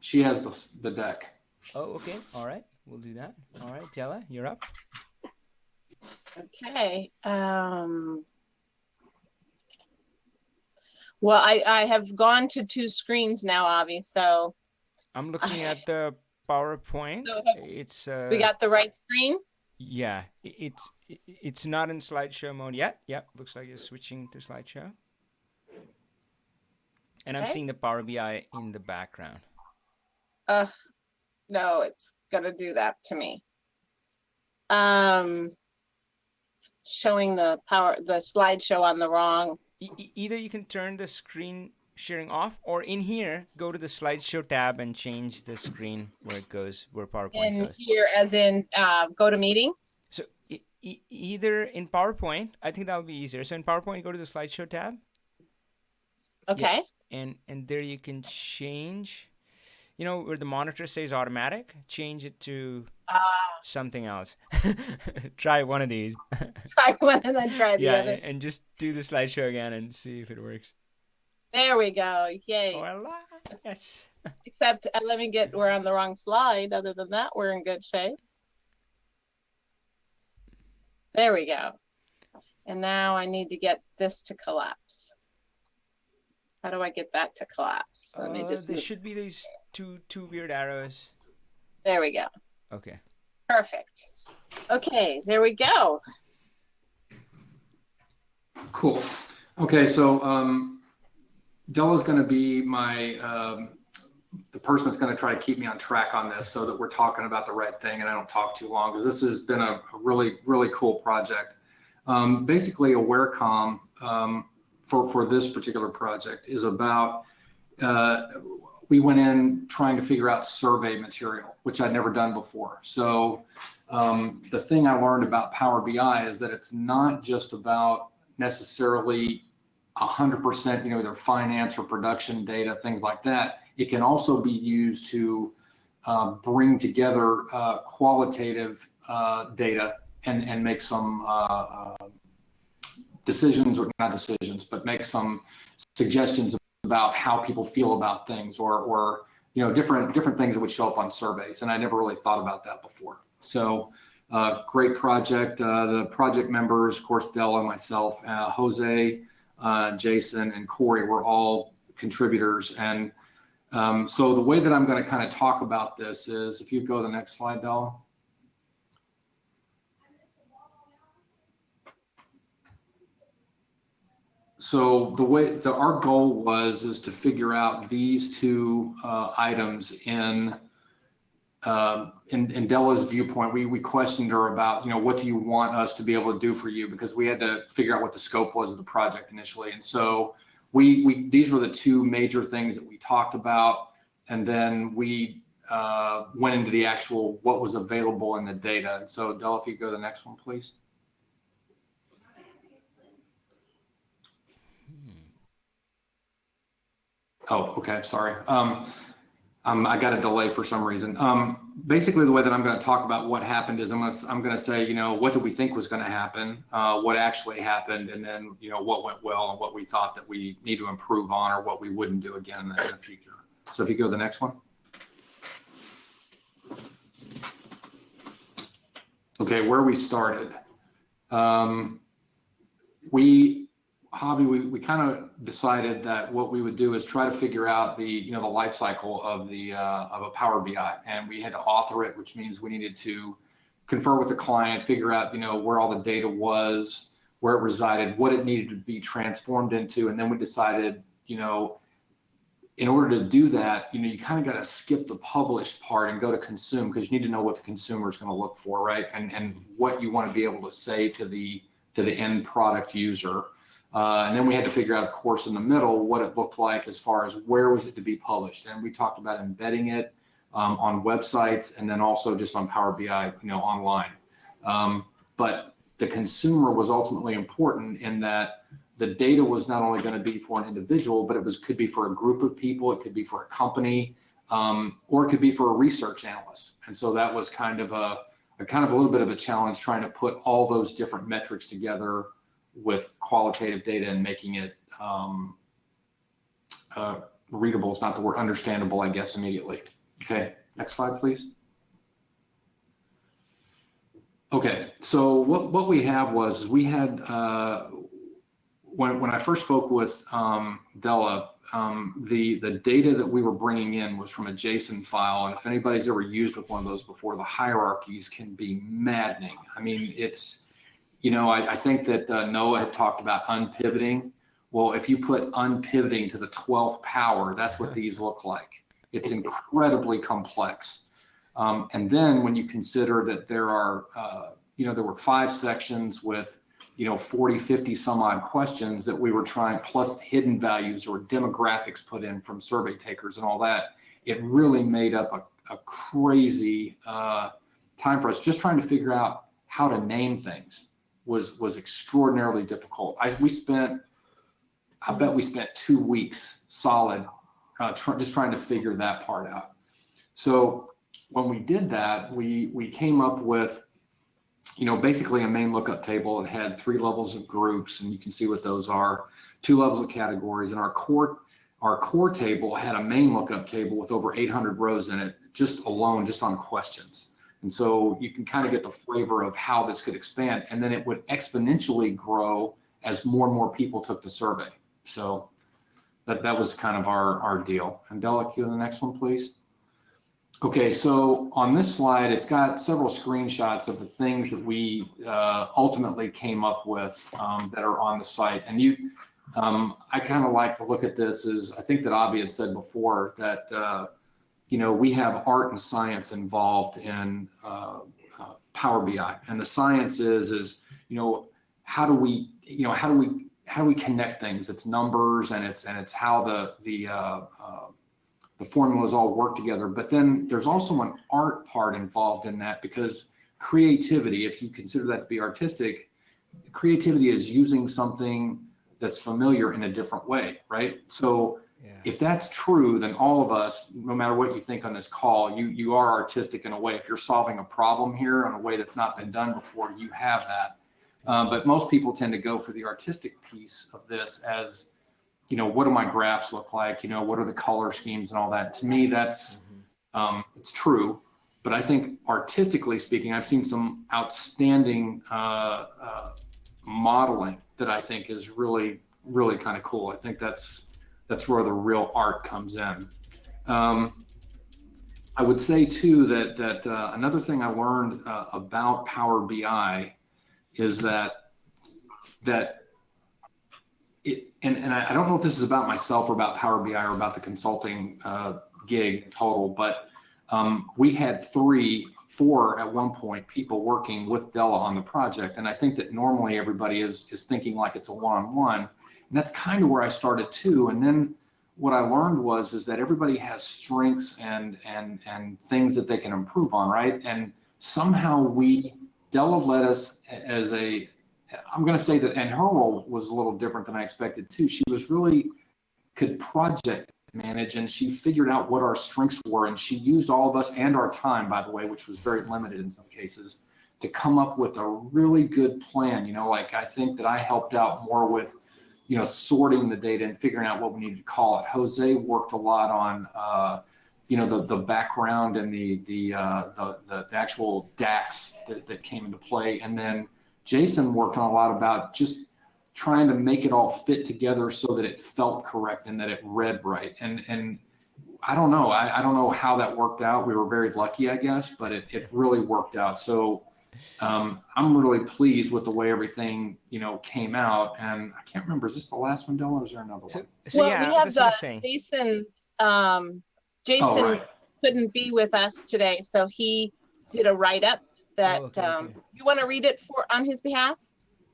F: she has the deck.
A: Oh, okay. All right, we'll do that. All right, Della, you're up.
G: Okay. Well, I have gone to 2 screens now, Avi. So
A: I'm looking at the PowerPoint.
G: So
A: It's
G: we got the right screen.
A: yeah, it's not in slideshow mode yet. Yep, looks like it's switching to slideshow. And I'm
G: Okay.
A: seeing the Power BI in the background.
G: No, it's gonna do that to me. Showing the slideshow on the wrong.
A: Either you can turn the screen sharing off, or in here, go to the slideshow tab and change the screen where it goes, where PowerPoint
G: In
A: goes.
G: here, as in go to meeting.
A: So either in PowerPoint, I think that would be easier. So in PowerPoint, you go to the slideshow tab.
G: Okay.
A: Yeah, and there you can change, you know, where the monitor says automatic, change it to something else. Try one of these.
G: Try one and then try the
A: Yeah,
G: other.
A: and just do the slideshow again and see if it works.
G: There we go. Yay.
A: Voila. Yes.
G: Except let me get, we're on the wrong slide. Other than that, we're in good shape. There we go. And now I need to get this to collapse. How do I get that to collapse? Let me just
A: there should be these two weird arrows.
G: There we go.
A: Okay.
G: Perfect. Okay, there we go.
H: Cool. Okay, so Della's going to be my the person that's going to try to keep me on track on this, so that we're talking about the right thing and I don't talk too long, because this has been a really cool project. Basically, AwareCom for this particular project is about we went in trying to figure out survey material, which I'd never done before. So the thing I learned about Power BI is that it's not just about necessarily 100%, you know, either finance or production data, things like that. It can also be used to bring together qualitative data and make some decisions, or not decisions, but make some suggestions about how people feel about things, or you know, different things that would show up on surveys. And I never really thought about that before. So great project. The project members, of course, Della, myself, Jose, Jason, and Corey were all contributors. And so the way that I'm going to kind of talk about this is, if you go to the next slide, Della. So the way our goal is to figure out these two items in Della's viewpoint. We questioned her about, you know, what do you want us to be able to do for you, because we had to figure out what the scope was of the project initially. And so these were the two major things that we talked about, and then we went into the actual what was available in the data. And so Della, if you go to the next one, please. Oh, okay, sorry. I got a delay for some reason. Basically, the way that I'm going to talk about what happened is I'm going to say, you know, what did we think was going to happen, what actually happened, and then, you know, what went well and what we thought that we need to improve on, or what we wouldn't do again in the future. So if you go to the next one. Okay, where we started. We kind of decided that what we would do is try to figure out the life cycle of a Power BI, and we had to author it, which means we needed to confer with the client, figure out, you know, where all the data was, where it resided, what it needed to be transformed into, and then we decided, you know, in order to do that, you know, you kind of got to skip the published part and go to consume, because you need to know what the consumer is going to look for, right? And what you want to be able to say to the end product user. And then we had to figure out, of course, in the middle, what it looked like as far as where was it to be published. And we talked about embedding it on websites, and then also just on Power BI, you know, online. But the consumer was ultimately important in that the data was not only going to be for an individual, but could be for a group of people, it could be for a company, or it could be for a research analyst. And so that was kind of a little bit of a challenge, trying to put all those different metrics together with qualitative data and making it readable is not the word, understandable, I guess, immediately. Okay, next slide, please. Okay, so what we have was, we had, when I first spoke with Della, the data that we were bringing in was from a JSON file. And if anybody's ever used with one of those before, the hierarchies can be maddening. I mean, it's, you know, I think that Noah had talked about unpivoting. Well, if you put unpivoting to the 12th power, that's what these look like. It's incredibly complex. And then when you consider that there are, you know, there were 5 sections with 40, 50 some odd questions that we were trying, plus hidden values or demographics put in from survey takers and all that. It really made up a crazy time for us. Just trying to figure out how to name things was extraordinarily difficult. I bet we spent 2 weeks solid just trying to figure that part out. So when we did that, we came up with, basically a main lookup table. It had 3 levels of groups, and you can see what those are, 2 levels of categories. And our core table had a main lookup table with over 800 rows in it, just on questions. And so you can kind of get the flavor of how this could expand, and then it would exponentially grow as more and more people took the survey. So that was kind of our deal. And Delic, you the next one, please. Okay, so on this slide, it's got several screenshots of the things that we ultimately came up with that are on the site. And I kind of like to look at this as, I think that Avi had said before that, we have art and science involved in Power BI. And the science is, how do we connect things? It's numbers, and it's how the formulas all work together. But then there's also an art part involved in that, because creativity, if you consider that to be artistic, creativity is using something that's familiar in a different way, right? So if that's true, then all of us, no matter what you think on this call, you are artistic in a way. If you're solving a problem here in a way that's not been done before, you have that. But most people tend to go for the artistic piece of this as, what do my graphs look like? What are the color schemes and all that? To me, that's it's true. But I think artistically speaking, I've seen some outstanding modeling that I think is really, really kind of cool. I think that's where the real art comes in. I would say too that another thing I learned about Power BI is that and I don't know if this is about myself or about Power BI or about the consulting gig total, but we had 4 at one point people working with Della on the project. And I think that normally everybody is thinking like it's a one-on-one. And that's kind of where I started too. And then what I learned is that everybody has strengths and things that they can improve on, right? And somehow Della led us as I'm going to say that, and her role was a little different than I expected too. She could project manage, and she figured out what our strengths were, and she used all of us and our time, by the way, which was very limited in some cases, to come up with a really good plan. I think that I helped out more with, sorting the data and figuring out what we needed to call it. Jose worked a lot on, the background and the actual DAX that came into play, and then Jason worked on a lot about just trying to make it all fit together so that it felt correct and that it read right. And I don't know. I don't know how that worked out. We were very lucky, I guess, but it really worked out. So I'm really pleased with the way everything, came out. And I can't remember, is this the last one, Dylan, or is there another one?
G: We have Jason's, Jason couldn't be with us today, so he did a write-up that you want to read it on his behalf?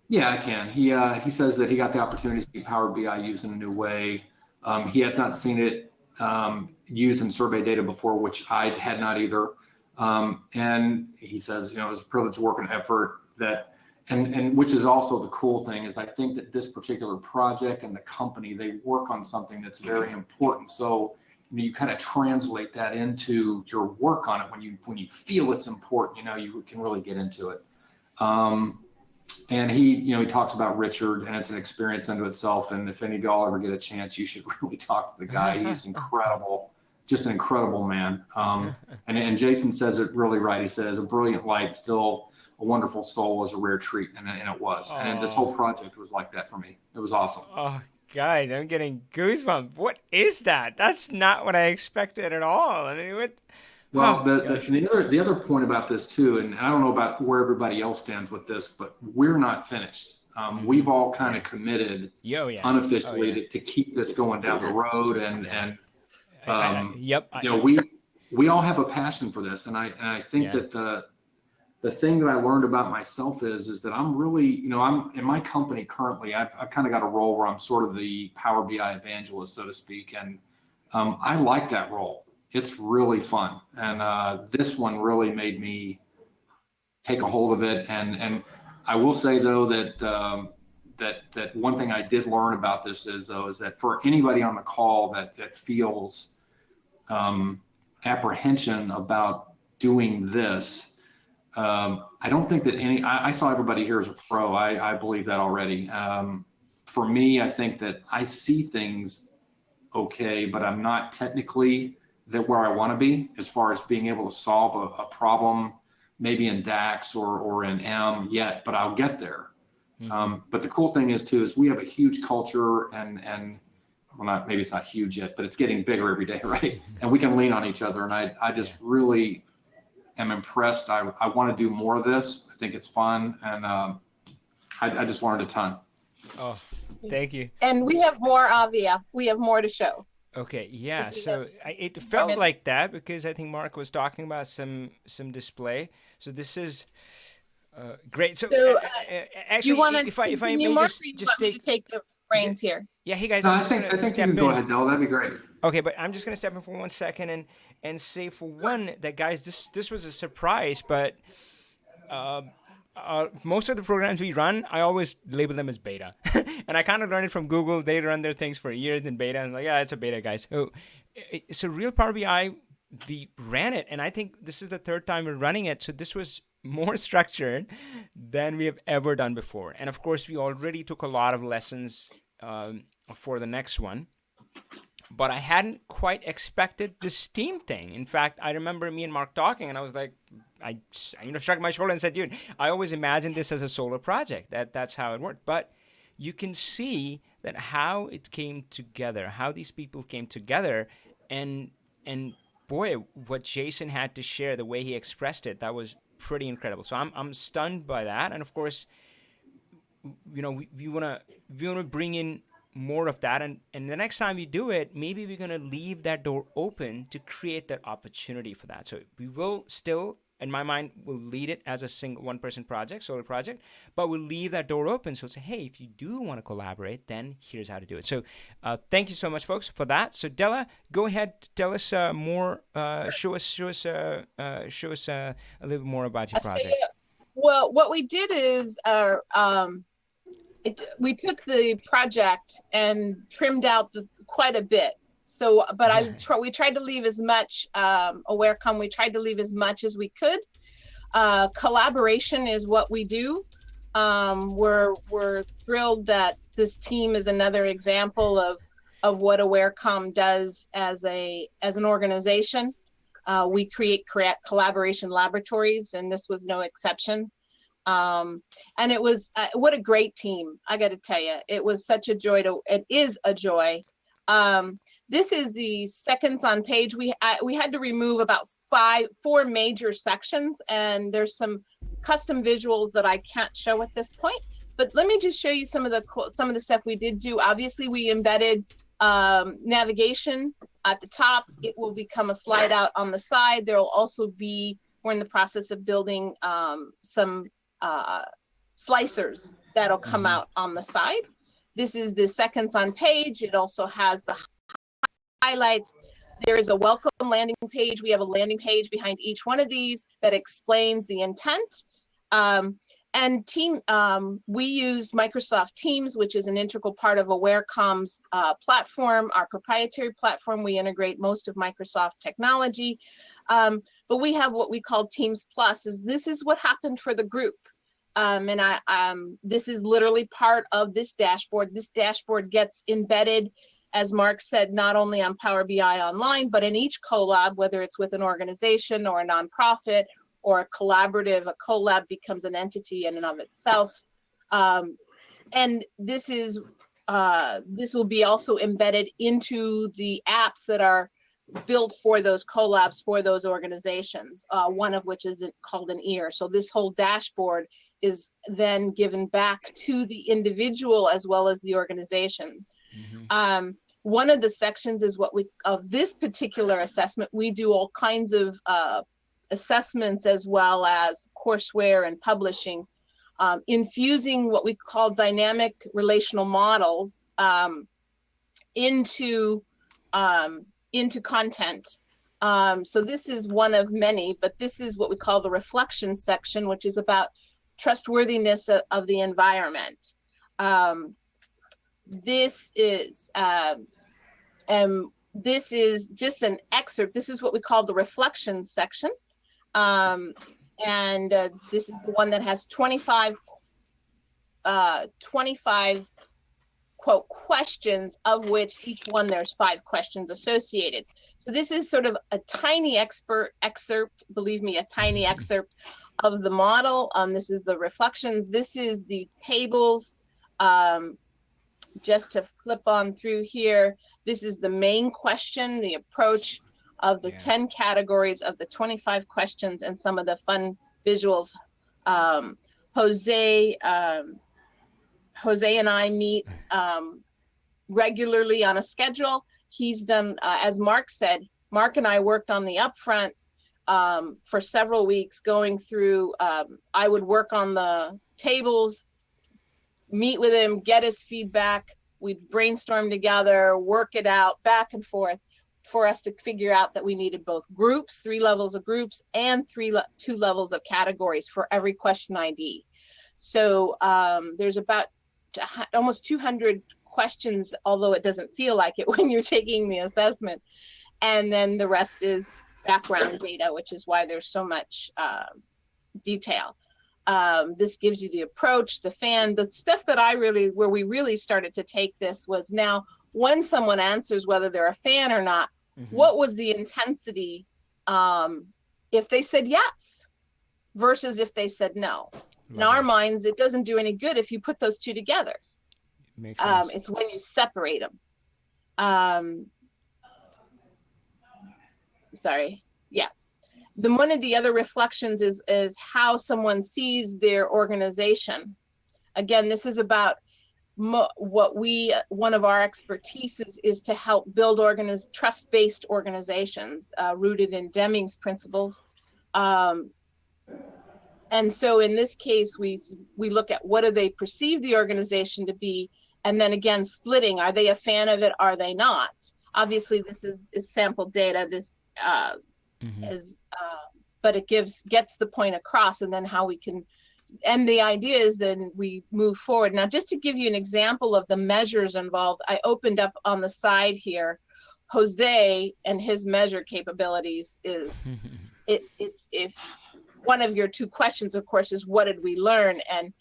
H: Yeah, I can. He says that he got the opportunity to see Power BI used in a new way. He had not seen it used in survey data before, which I had not either. And he says, it was a privilege to work and effort and which is also the cool thing is I think that this particular project and the company, they work on something that's very important. So you kind of translate that into your work on it when you feel it's important, you can really get into it. And he talks about Richard, and it's an experience unto itself. And if any of y'all ever get a chance, you should really talk to the guy. He's incredible, just an incredible man. And Jason says it really right. He says a brilliant light, still a wonderful soul is a rare treat, and it was. And this whole project was like that for me. It was awesome.
A: Oh, guys, I'm getting goosebumps. What is that? That's not what I expected at all. I mean, what?
H: Well, the other point about this too, and I don't know about where everybody else stands with this, but we're not finished. We've all kind of committed unofficially to keep this going down the road, and we all have a passion for this, and I think that the thing that I learned about myself is that I'm really, you know, I'm in my company currently, I've kind of got a role where I'm sort of the Power BI evangelist, so to speak. And I like that role. It's really fun. And this one really made me take a hold of it. And I will say though that, that one thing I did learn about this is that for anybody on the call that feels apprehension about doing this, I don't think that I saw everybody here as a pro. I believe that already. For me, I think that I see things okay, but I'm not technically where I want to be as far as being able to solve a problem, maybe in DAX or in M yet, but I'll get there. But the cool thing is we have a huge culture and well, maybe it's not huge yet, but it's getting bigger every day, right? And we can lean on each other. And I just really am impressed. I want to do more of this. I think it's fun. And I just learned a ton.
A: Oh, thank you.
G: And we have more, Avia. We have more to show.
A: Okay, yeah. So it felt like that because I think Mark was talking about some display. So this is great. So actually, if I may just
G: take the reins here.
A: Yeah, hey guys.
H: No, I think you can go ahead, Del. That'd be great.
A: Okay, but I'm just gonna step in for 1 second and say for one that guys, this was a surprise, but most of the programs we run, I always label them as beta, and I kind of learned it from Google. They run their things for years in beta, and I'm like, yeah, it's a beta, guys. So RealPowerBI, we ran it, and I think this is the third time we're running it. So this was more structured than we have ever done before, and of course, we already took a lot of lessons for the next one. But I hadn't quite expected this team thing. In fact, I remember me and Mark talking, and I was like, I shrugged my shoulder and said, dude, I always imagined this as a solo project. That's how it worked. But you can see that how it came together, how these people came together, and boy, what Jason had to share, the way he expressed it, that was pretty incredible. So I'm stunned by that. And of course, you know, we wanna bring in more of that, and the next time we do it, maybe we're going to leave that door open to create that opportunity for that. So we will still, in my mind, we'll lead it as a single one-person project, solo project, but we'll leave that door open. So say, hey, if you do want to collaborate, then here's how to do it. So thank you so much, folks, for that. So Della, go ahead, tell us more, show us a little bit more about your project.
G: Well, what we did is we took the project and trimmed out quite a bit. So, but we tried to leave as much AwareCom. We tried to leave as much as we could. Collaboration is what we do. We're thrilled that this team is another example of what AwareCom does as an organization. We create collaboration laboratories, and this was no exception. And it was what a great team. I got to tell you, it was such a joy it is a joy. This is the seconds on page. We had to remove about 4 major sections, and there's some custom visuals that I can't show at this point, but let me just show you some of the stuff we did do. Obviously we embedded navigation at the top. It will become a slide out on the side. There will also be, we're in the process of building some slicers that'll come out on the side. This is the seconds on page. It also has the highlights. There is a welcome landing page. We have a landing page behind each one of these that explains the intent. And we used Microsoft Teams, which is an integral part of AwareCom's platform, our proprietary platform. We integrate most of Microsoft technology. But we have what we call Teams Plus. This is what happened for the group. This is literally part of this dashboard. This dashboard gets embedded, as Mark said, not only on Power BI Online, but in each collab, whether it's with an organization or a nonprofit or a collaborative. A collab becomes an entity in and of itself. And this will be also embedded into the apps that are built for those collabs for those organizations, one of which is called an ear. So this whole dashboard is then given back to the individual as well as the organization. Mm-hmm. One of the sections is of this particular assessment, we do all kinds of assessments as well as courseware and publishing, infusing what we call dynamic relational models into content. So this is one of many, but this is what we call the reflection section, which is about trustworthiness of the environment. This is just an excerpt. This is what we call the reflection section. This is the one that has 25 quote questions, of which each one there's 5 questions associated. So this is sort of a tiny excerpt, believe me, a tiny excerpt of the model. This is the reflections. This is the tables. Just to flip on through here, this is the main question, the approach of the 10 categories of the 25 questions, and some of the fun visuals. Jose and I meet regularly on a schedule. He's done, as Mark said, Mark and I worked on the upfront for several weeks, going through, I would work on the tables, meet with him, get his feedback. We'd brainstorm together, work it out back and forth for us to figure out that we needed both groups, 3 levels of groups, and 2 levels of categories for every question ID. So there's about almost 200 questions, although it doesn't feel like it when you're taking the assessment. And then the rest is background data, which is why there's so much detail. This gives you the approach, the fan, the stuff that where we really started to take this was now when someone answers whether they're a fan or not, what was the intensity if they said yes versus if they said no. In our minds, it doesn't do any good if you put those two together.
A: Makes sense.
G: It's when you separate them. Sorry. Yeah. Then one of the other reflections is how someone sees their organization. Again, this is about one of our expertise is to help build trust-based organizations rooted in Deming's principles. And so in this case, we look at what do they perceive the organization to be, and then again, splitting, are they a fan of it, are they not? Obviously, this is sample data, but it gets the point across, and then how we can, and the idea is then we move forward. Now, just to give you an example of the measures involved, I opened up on the side here, Jose and his measure capabilities is, it's if one of your 2 questions, of course, is what did we learn? And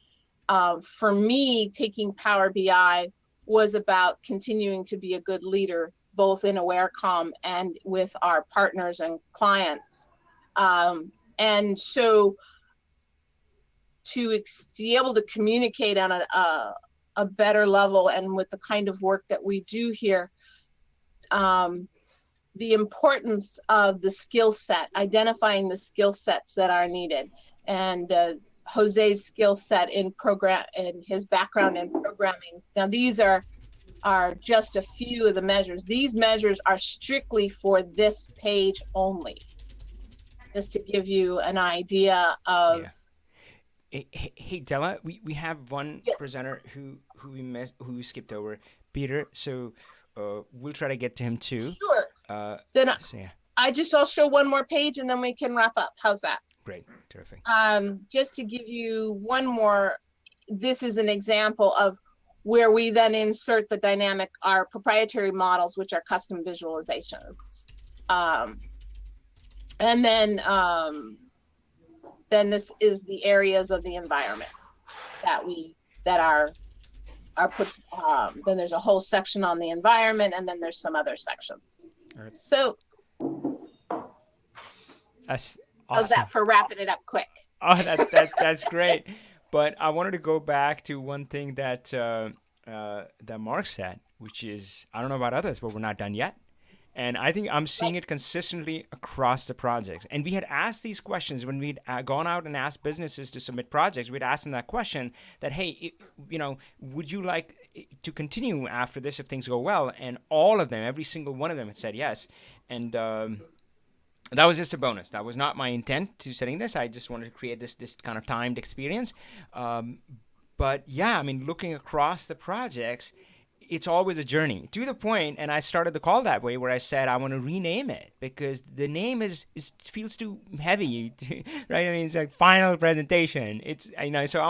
G: for me, taking Power BI was about continuing to be a good leader, both in AwareCom and with our partners and clients. And so to be able to communicate on a better level and with the kind of work that we do here, the importance of the skill set, identifying the skill sets that are needed, and Jose's skill set in his background in programming. Now, these are just a few of the measures. These measures are strictly for this page only, just to give you an idea of.
A: Yeah. Hey, Della, we have one presenter who we missed, who we skipped over, Peter. So we'll try to get to him too.
G: Sure. Then I'll show one more page and then we can wrap up. How's that?
A: Great. Terrific.
G: Just to give you one more, this is an example of where we then insert our proprietary models, which are custom visualizations. And then this is the areas of the environment that are put, then there's a whole section on the environment, and then there's some other sections.
A: Right.
G: So
A: that's awesome.
G: How's that for wrapping it up quick?
A: Oh, that's great. But I wanted to go back to one thing that Mark said, which is, I don't know about others, but we're not done yet. And I think I'm seeing it consistently across the projects. And we had asked these questions when we'd gone out and asked businesses to submit projects. We'd asked them that question that, hey, would you like to continue after this if things go well? And all of them, every single one of them had said yes. And that was just a bonus. That was not my intent to setting this. I just wanted to create this kind of timed experience. But yeah, I mean, looking across the projects, it's always a journey to the point, and I started the call that way, where I said I want to rename it because the name is feels too heavy, right? I mean, it's like final presentation. It's, you know, so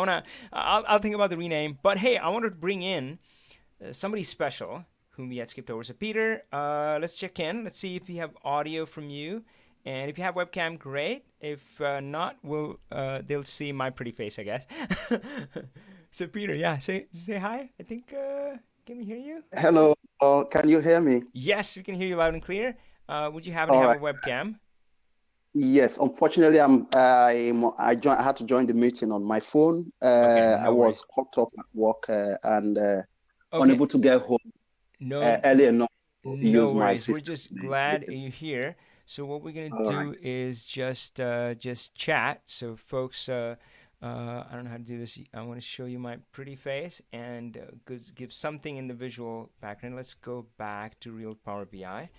A: I'll think about the rename. But hey, I wanted to bring in somebody special whom we had skipped over. So Peter, let's check in. Let's see if we have audio from you. And if you have webcam, great. If not, they'll see my pretty face, I guess. So Peter, yeah, say hi. I think can we hear you?
I: Hello, can you hear me?
A: Yes, we can hear you loud and clear. Would you happen to
I: All
A: have
I: right.
A: a webcam?
I: Yes, unfortunately, I had to join the meeting on my phone.
A: Okay,
I: I
A: no worries.
I: was caught up at work and
A: Okay,
I: unable to get home
A: no,
I: early enough to
A: no
I: use my
A: worries. We're
I: system.
A: just glad you're here. So what we're gonna
I: All right.
A: do is just chat. So folks, I don't know how to do this. I want to show you my pretty face and give something in the visual background. Let's go back to Real Power BI.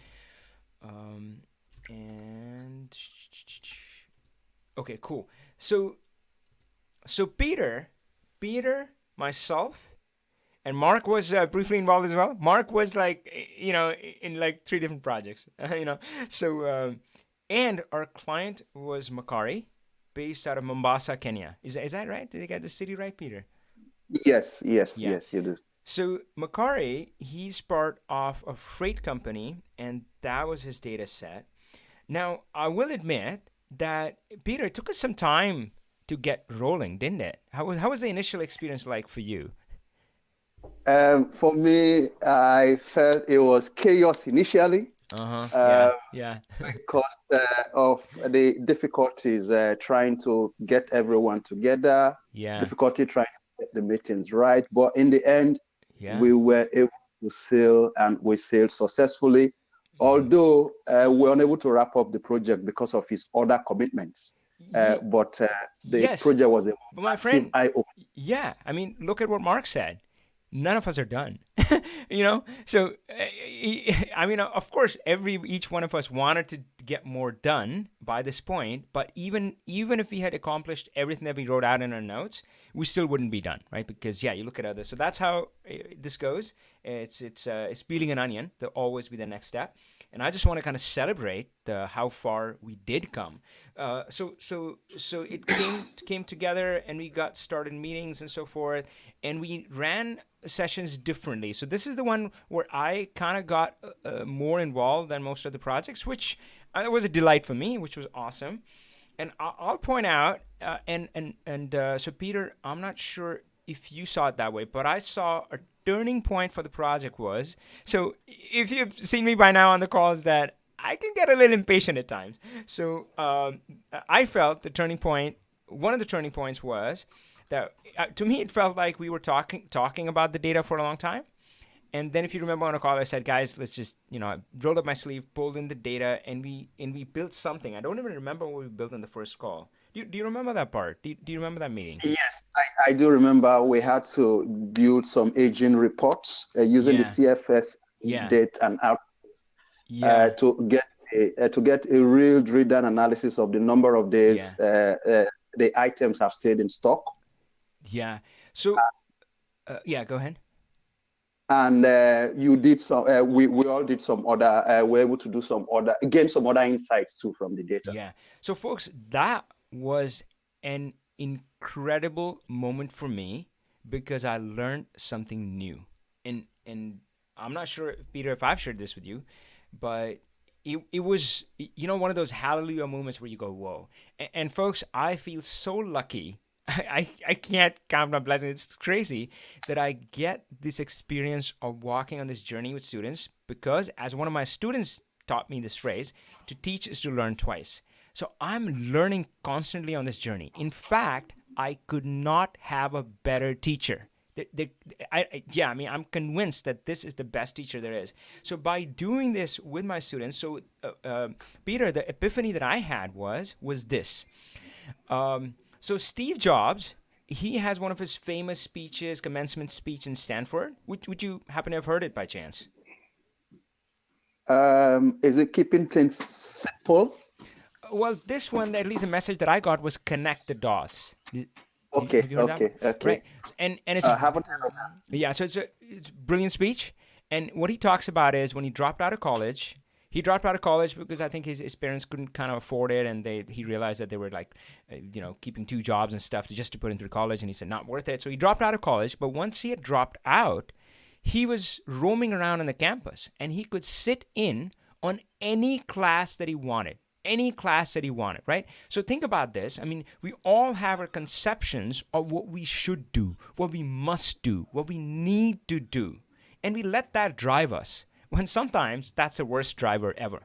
A: And okay, cool. So Peter, myself, and Mark was briefly involved as well. Mark was like, you know, in like 3 different projects, you know. So and our client was Macquarie, based out of Mombasa, Kenya. Is that right? Did I get the city right, Peter?
I: Yes,
A: Yeah.
I: you do.
A: So Macquarie, he's part of a freight company, and that was his data set. Now, I will admit that, Peter, it took us some time to get rolling, didn't it? How was the initial experience like for you?
I: For me, I felt it was chaos initially
A: Yeah.
I: because of the difficulties trying to get everyone together,
A: Yeah.
I: difficulty trying to get the meetings right. But in the end,
A: Yeah.
I: we were able to sail, and we sailed successfully. Although we were unable to wrap up the project because of his other commitments. But the
A: Yes.
I: project was a
A: But my
I: massive
A: friend,
I: eye-opener.
A: yeah, I mean, look at what Mark said. None of us are done, you know. So, I mean, of course, each one of us wanted to get more done by this point. But even if we had accomplished everything that we wrote out in our notes, we still wouldn't be done, right? Because yeah, you look at others. So that's how this goes. It's peeling an onion. There'll always be the next step. And I just want to kind of celebrate how far we did come. So it came together, and we got started meetings and so forth, and we ran sessions differently. So this is the one where I kind of got more involved than most of the projects, which was a delight for me, which was awesome. And I'll point out, so Peter, I'm not sure if you saw it that way, but I saw a turning point for the project was, so if you've seen me by now on the calls, that I can get a little impatient at times. So I felt one of the turning points was that to me, it felt like we were talking about the data for a long time. And then if you remember on a call, I said, guys, let's just, I rolled up my sleeve, pulled in the data, and we built something. I don't even remember what we built in the first call. Do you remember that part? Do you remember that meeting?
I: Yes, I do remember we had to build some aging reports using the CFS date and out to get a real drill down analysis of the number of days the items have stayed in stock.
A: Yeah. So, go ahead.
I: And you did some. We all did some other. We're able to do gain some other insights too from the data.
A: Yeah. So, folks, that was an incredible moment for me because I learned something new. And I'm not sure, Peter, if I've shared this with you, but it was, one of those hallelujah moments where you go, whoa. And folks, I feel so lucky. I can't count my blessings. It's crazy that I get this experience of walking on this journey with students because, as one of my students taught me this phrase, to teach is to learn twice. So I'm learning constantly on this journey. In fact, I could not have a better teacher. I'm convinced that this is the best teacher there is. So by doing this with my students, Peter, the epiphany that I had was this. So Steve Jobs, he has one of his famous speeches, commencement speech in Stanford. Would you happen to have heard it by chance?
I: Is it keeping things simple?
A: Well, this one, at least the message that I got was connect the dots.
I: Okay,
A: Have you heard
I: okay,
A: that?
I: okay.
A: Right. And it's
I: Haven't heard of that.
A: yeah. So it's a brilliant speech. And what he talks about is when he dropped out of college. He dropped out of college because I think his parents couldn't kind of afford it, and he realized that they were like, keeping 2 jobs and stuff just to put him through college, and he said not worth it. So he dropped out of college. But once he had dropped out, he was roaming around on the campus, and he could sit in on any class that he wanted. Any class that he wanted, right? So think about this. I mean, we all have our conceptions of what we should do, what we must do, what we need to do, and we let that drive us, when sometimes that's the worst driver ever.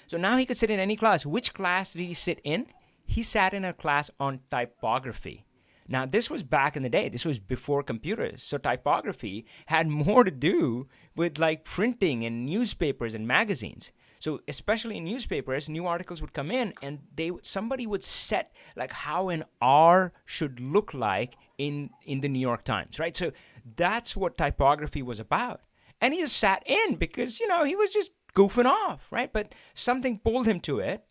A: So now he could sit in any class. Which class did he sit in? He sat in a class on typography. Now, this was back in the day. This was before computers. So typography had more to do with like printing and newspapers and magazines. So especially in newspapers, new articles would come in, and somebody would set like how an R should look like in the New York Times, right? So that's what typography was about. And he just sat in because, he was just goofing off, right? But something pulled him to it.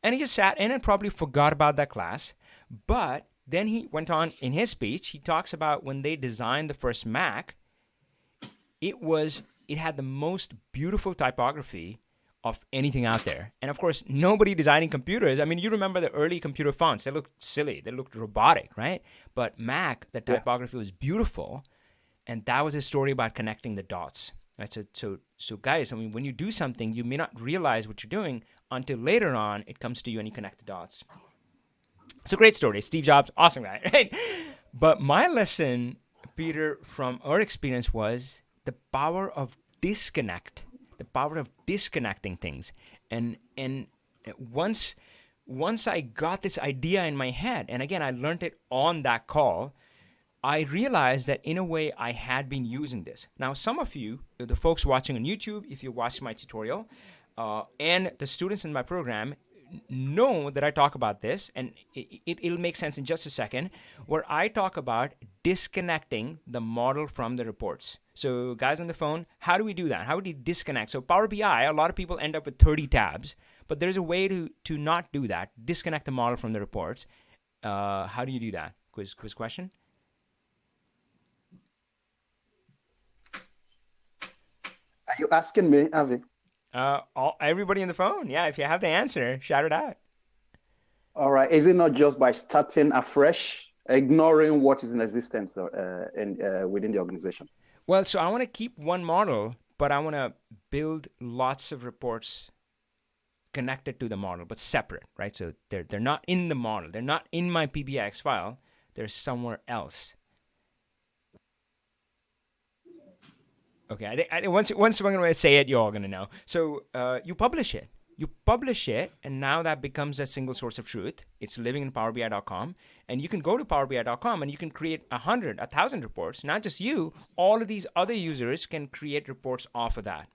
A: And he just sat in and probably forgot about that class. But then he went on in his speech. He talks about when they designed the first Mac, it had the most beautiful typography of anything out there. And of course, nobody designing computers. I mean, you remember the early computer fonts. They looked silly. They looked robotic, right? But Mac, the typography was beautiful. And that was his story about connecting the dots. Right? So guys, I mean, when you do something, you may not realize what you're doing until later on it comes to you and you connect the dots. So great story. Steve Jobs, awesome guy, right? But my lesson, Peter, from our experience was the power of disconnect, the power of disconnecting things. And once I got this idea in my head, and again, I learned it on that call, I realized that in a way I had been using this. Now, some of you, the folks watching on YouTube, if you watched my tutorial, and the students in my program know that I talk about this, and it'll make sense in just a second, where I talk about disconnecting the model from the reports. So guys on the phone, how do we do that? How do we disconnect? So Power BI, a lot of people end up with 30 tabs, but there's a way to not do that. Disconnect the model from the reports. How do you do that? Quiz question?
I: Are you asking me, Avi?
A: Everybody on the phone. Yeah, if you have the answer, shout it out.
I: All right. Is it not just by starting afresh, ignoring what is in existence within the organization?
A: Well, so I want to keep one model, but I want to build lots of reports connected to the model, but separate, right? So they're not in the model. They're not in my PBIX file. They're somewhere else. Okay, I once we're going to say it, you're all going to know. So you publish it. You publish it, and now that becomes a single source of truth. It's living in PowerBI.com, and you can go to PowerBI.com and you can create 100, 1,000 reports. Not just you, all of these other users can create reports off of that,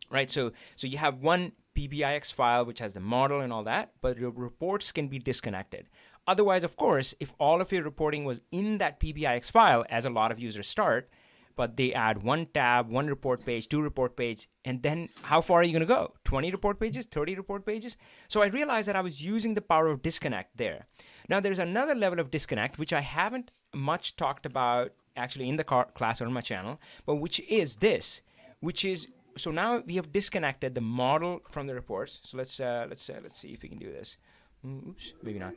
A: right? So you have one PBIX file which has the model and all that, but your reports can be disconnected. Otherwise, of course, if all of your reporting was in that PBIX file, as a lot of users start, but they add one tab, one report page, 2 report page, and then how far are you going to go? 20 report pages, 30 report pages? So I realized that I was using the power of disconnect there. Now, there's another level of disconnect, which I haven't much talked about actually in the class or on my channel, but which is this, which is, so now we have disconnected the model from the reports. So let's see if we can do this. Oops, maybe not.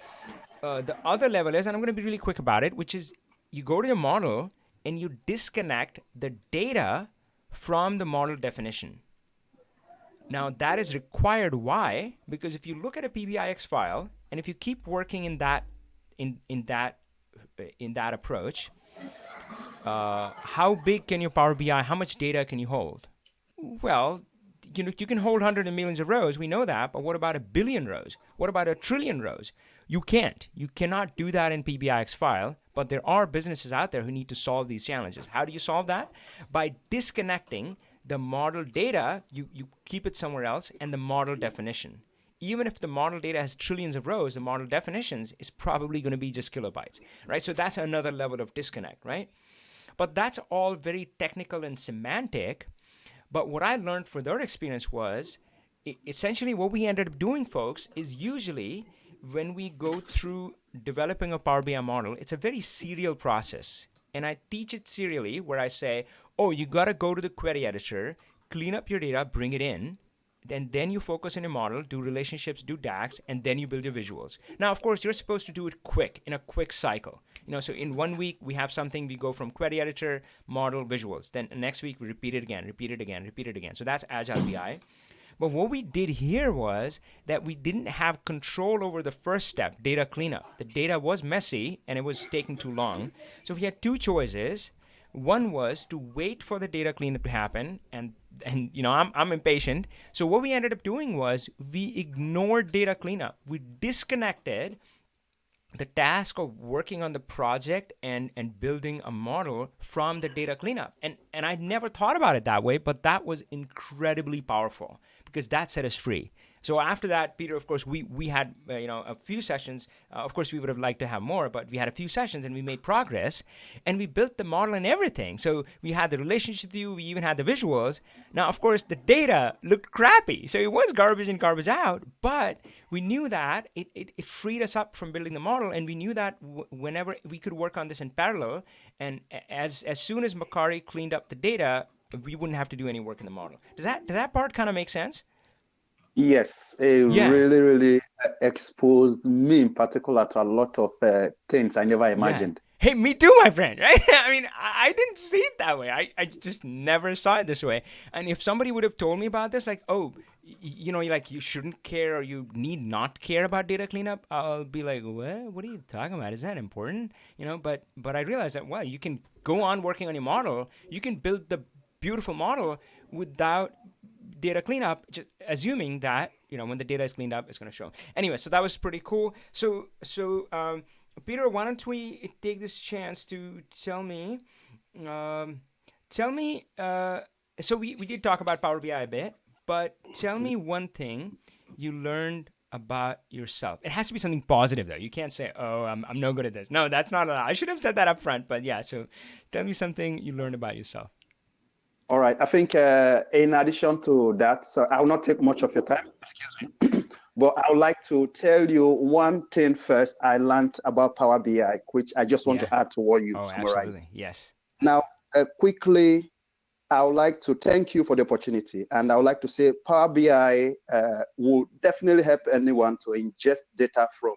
A: The other level is, and I'm going to be really quick about it, which is you go to the model and you disconnect the data from the model definition. Now that is required. Why? Because if you look at a PBIX file, and if you keep working in that approach, how big can your Power BI? How much data can you hold? Well, you can hold hundreds of millions of rows. We know that. But what about 1 billion rows? What about 1 trillion rows? You can't. You cannot do that in PBIX file. But there are businesses out there who need to solve these challenges. How do you solve that? By disconnecting the model data, you keep it somewhere else, and the model definition. Even if the model data has trillions of rows, the model definitions is probably going to be just kilobytes, right? So that's another level of disconnect, right? But that's all very technical and semantic. But what I learned for their experience was essentially what we ended up doing, folks, is usually when we go through developing a Power BI model, it's a very serial process. And I teach it serially where I say, oh, you got to go to the query editor, clean up your data, bring it in. Then you focus on your model, do relationships, do DAX, and then you build your visuals. Now, of course, you're supposed to do it quick, in a quick cycle. So in 1 week, we have something, we go from query editor, model, visuals. Then next week, we repeat it again, repeat it again, repeat it again. So that's Agile BI. But what we did here was that we didn't have control over the first step, data cleanup. The data was messy and it was taking too long. So we had two choices. One was to wait for the data cleanup to happen, and I'm impatient. So what we ended up doing was we ignored data cleanup. We disconnected the task of working on the project and building a model from the data cleanup. And I never thought about it that way, but that was incredibly powerful because that set us free. So after that, Peter, of course, we had a few sessions. Of course, we would have liked to have more, but we had a few sessions and we made progress, and we built the model and everything. So we had the relationship view, we even had the visuals. Now, of course, the data looked crappy, so it was garbage in, garbage out. But we knew that it freed us up from building the model, and we knew that whenever we could work on this in parallel, and as soon as Macari cleaned up the data, we wouldn't have to do any work in the model. Does that part kind of make sense?
I: Yes, it really, really exposed me in particular to a lot of things I never imagined.
A: Yeah. Hey, me too, my friend, right? I mean, I didn't see it that way. I just never saw it this way. And if somebody would have told me about this, like, oh, you shouldn't care or you need not care about data cleanup, I'll be like, what are you talking about? Is that important? But I realized that, well, you can go on working on your model. You can build the beautiful model without data cleanup, just assuming that when the data is cleaned up, it's going to show. Anyway, so that was pretty cool. So Peter, why don't we take this chance to tell me. So we did talk about Power BI a bit, but tell me one thing you learned about yourself. It has to be something positive, though. You can't say, "Oh, I'm no good at this." No, that's not allowed. I should have said that up front, but yeah. So tell me something you learned about yourself.
I: All right. I think in addition to that, so I will not take much of your time, excuse me, but I would like to tell you one thing first I learned about Power BI, which I just want to add to what you summarized.
A: Absolutely. Yes.
I: Now, quickly, I would like to thank you for the opportunity. And I would like to say Power BI will definitely help anyone to ingest data from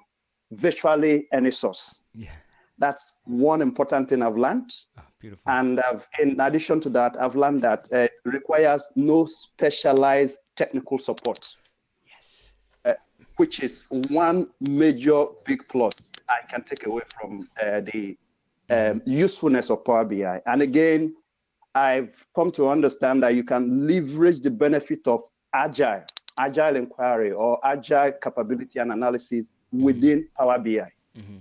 I: virtually any source.
A: Yeah.
I: That's one important thing I've learned.
A: Oh, beautiful.
I: And in addition to that, I've learned that it requires no specialized technical support.
A: Yes.
I: Which is one major big plus I can take away from the usefulness of Power BI. And again, I've come to understand that you can leverage the benefit of agile inquiry or agile capability and analysis within Power BI. Mm-hmm.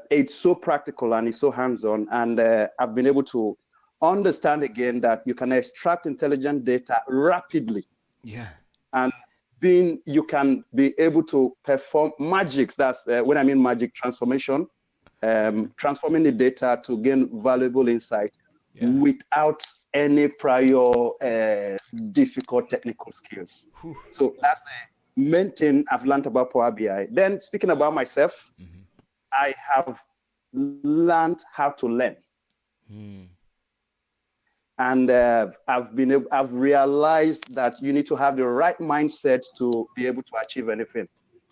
I: It's so practical and it's so hands-on, and I've been able to understand again that you can extract intelligent data rapidly.
A: Yeah.
I: And you can be able to perform magic. That's when I mean magic transformation, transforming the data to gain valuable insight without any prior difficult technical skills.
A: Whew.
I: So that's the main thing I've learned about Power BI. Then speaking about myself, I have learned how to learn. And I've realized that you need to have the right mindset to be able to achieve anything.